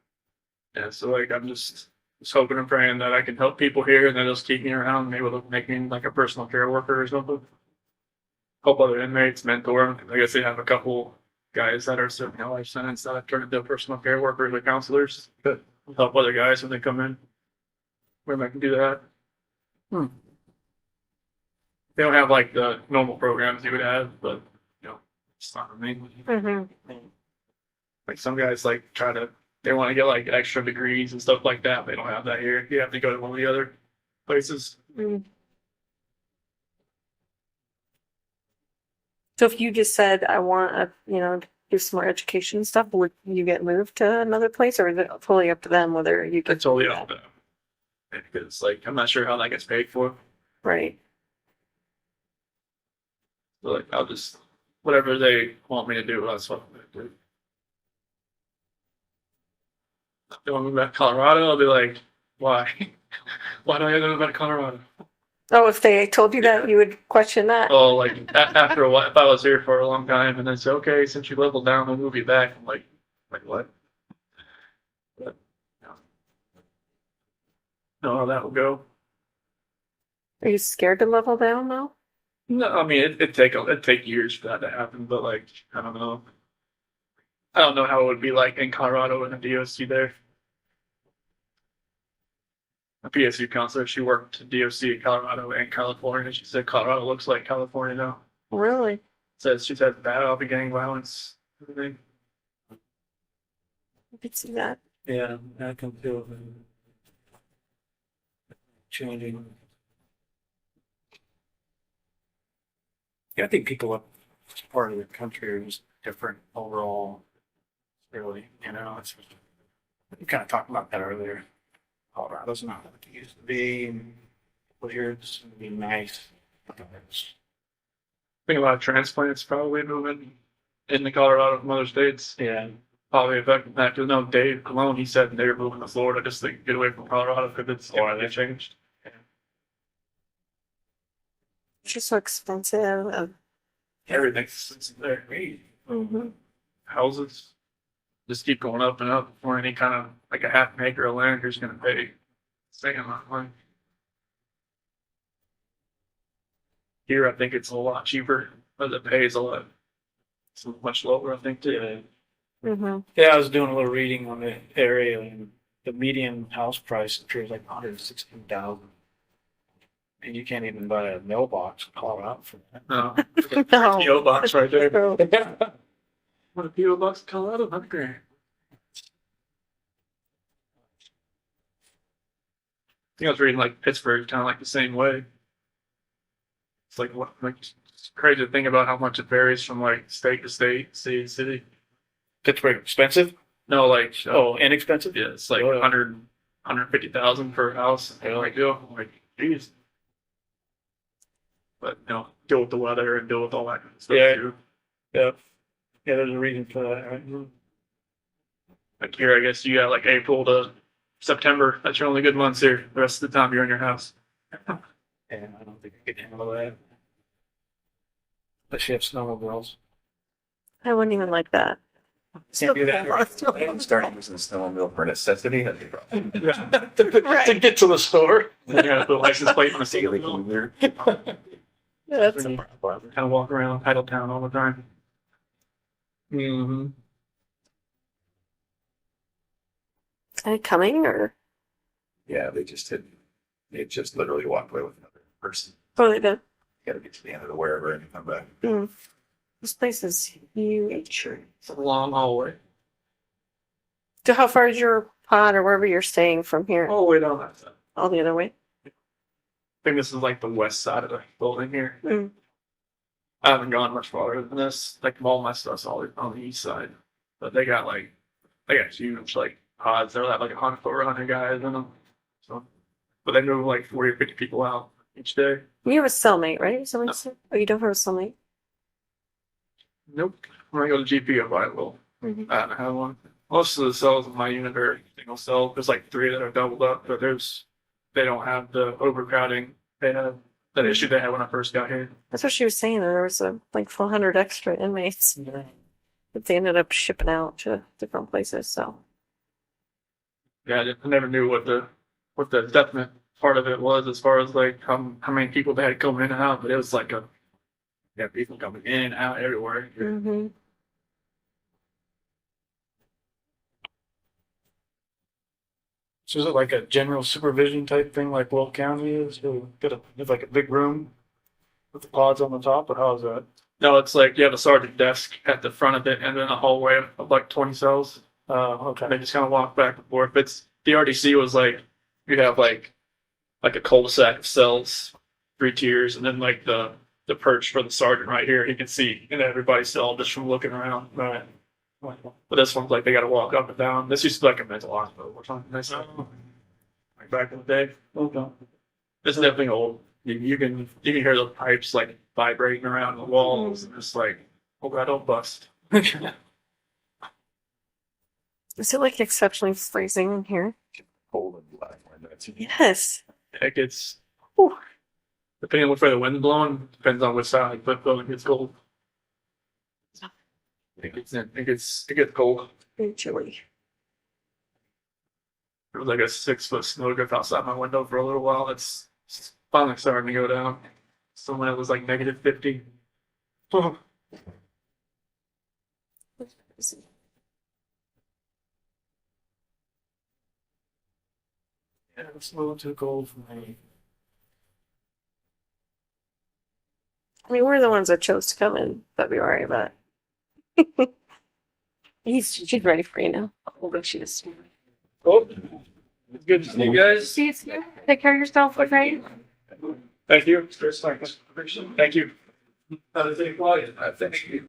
Yeah, so like I'm just hoping and praying that I can help people here and that they'll keep me around, maybe they'll make me like a personal care worker or something. Help other inmates, mentor them. I guess they have a couple guys that are serving a life sentence that have turned into personal care workers or counselors. Good. Help other guys when they come in. Maybe I can do that. They don't have like the normal programs you would have, but you know, it's not for me. Mm-hmm. Like some guys like they want to get like extra degrees and stuff like that. They don't have that here. You have to go to one of the other places. So if you just said, I want to, do some more education stuff, would you get moved to another place, or is it fully up to them whether you can It's totally do up that? to them. Because like I'm not sure how that gets paid for. Right. So like I'll just whatever they want me to do, that's what I'm gonna do. If they want me back to Colorado, I'll be like, why? Why do I have to go back to Colorado? Oh, if they told you that, you would question that. Oh, like after a while, if I was here for a long time and then say, okay, since you leveled down, we'll move you back. I'm like what? But no, how that will go. Are you scared to level down though? No, I mean it'd take years for that to happen, but like I don't know. I don't know how it would be like in Colorado and the DOC there. A PSU counselor, she worked at DOC in Colorado and California. She said Colorado looks like California now. Really? Says she's had bad beginning violence, everything. I could see that. Yeah, I can feel it changing. Yeah, I think people up this part of the country are just different overall. Really, it's we kind of talked about that earlier. Colorado's not what it used to be. People here it's gonna be nice. I think a lot of transplants probably moving into Colorado from other states. Yeah. Probably affecting that. Because no, Dave Colon, he said they were moving to Florida just to get away from Colorado because it's they changed. It's just so expensive. Everything's there. Mm-hmm. Houses just keep going up and up before any kind of like a half an acre of land you're just gonna pay the same amount of money. Here I think it's a lot cheaper, but the pay is it's much lower, I think too. Mm-hmm. Yeah, I was doing a little reading on the area, and the median house price appears like 116,000, and you can't even buy a mailbox in Colorado for that. No. No. PO box right there. True. What a PO box in Colorado? $100,000. I think I was reading like Pittsburgh, kind of like the same way. It's like what like it's crazy to think about how much it varies from like state to state, city to city. Pittsburgh expensive? No, like Oh, inexpensive? yeah, it's like Oh, yeah. 150,000 per house. Yeah. Like deal. Like geez. But deal with the weather and deal with all that kind of stuff Yeah. too. Yeah. Yeah, there's a reason for that, right? Like here, I guess you got like April to September. That's your only good months here. The rest of the time you're in your house. Yeah, I don't think I could handle that. Unless you have snowmobiles. I wouldn't even like that. Can't do that. I'm starting using the snowmobile for necessity. That'd be problem. To get to the store. You gotta put a license plate on the seat. Yeah, that's a problem. Kind of walk around Titletown all the time. Mm-hmm. Are they coming or? Yeah, they just literally walked away with another person. Oh, they did. Got to get to the end of the wherever and come back. Mm. This place is huge. It's a long hallway. So how far is your pod or wherever you're staying from here? All the way down that side. All the other way? I think this is like the west side of the building here. Mm. I haven't gone much farther than this. Like all my stuff's all on the east side. But they got huge like pods. They're like 100 guys in them. So, but they move like 40 or 50 people out each day. You have a cellmate, right? Somebody No. said? Oh, you don't have a cellmate? Nope. When I go to GP, I will. Mhm. I don't have one. Most of the cells in my unit are single cell. There's like 3 that are doubled up, but they don't have the overcrowding. They have that issue they had when I first got here. That's what she was saying. There was like 400 extra inmates that they ended up shipping out to different places. So Yeah, I never knew what the definite part of it was as far as like how many people they had coming in and out, but it was like people coming in and out everywhere. mm-hmm. So is it like a general supervision type thing like Will County is? So it's like a big room with the pods on the top, or how is that? No, it's like you have a sergeant desk at the front of it and then a hallway of like 20 cells. Okay. They just kind of walk back and forth. The RDC was like you have like a cul-de-sac of cells, 3 tiers, and then like the perch for the sergeant right here. He can see in everybody's cell just from looking around. Right. But this one's like they got to walk up and down. This used to be like a mental hospital or something. Like back in the day. Okay. It's definitely old. You can hear the pipes like vibrating around the walls, and it's like, oh god, don't bust. Is it like exceptionally freezing in here? Cold and black windows. Yes. It gets, whew, depending on which way the wind's blowing, depends on which side, but the building gets cold. It gets cold. Very chilly. There was like a 6-foot snow drift outside my window for a little while. It's finally starting to go down. Someone it was like -50. Yeah, it's a little too cold for me. I mean, we're the ones that chose to come in February, but she's ready for you now. Although she is. Oh, it's good to see you guys. See you soon. Take care of yourself, okay? Thank you. Thank you. Thank you.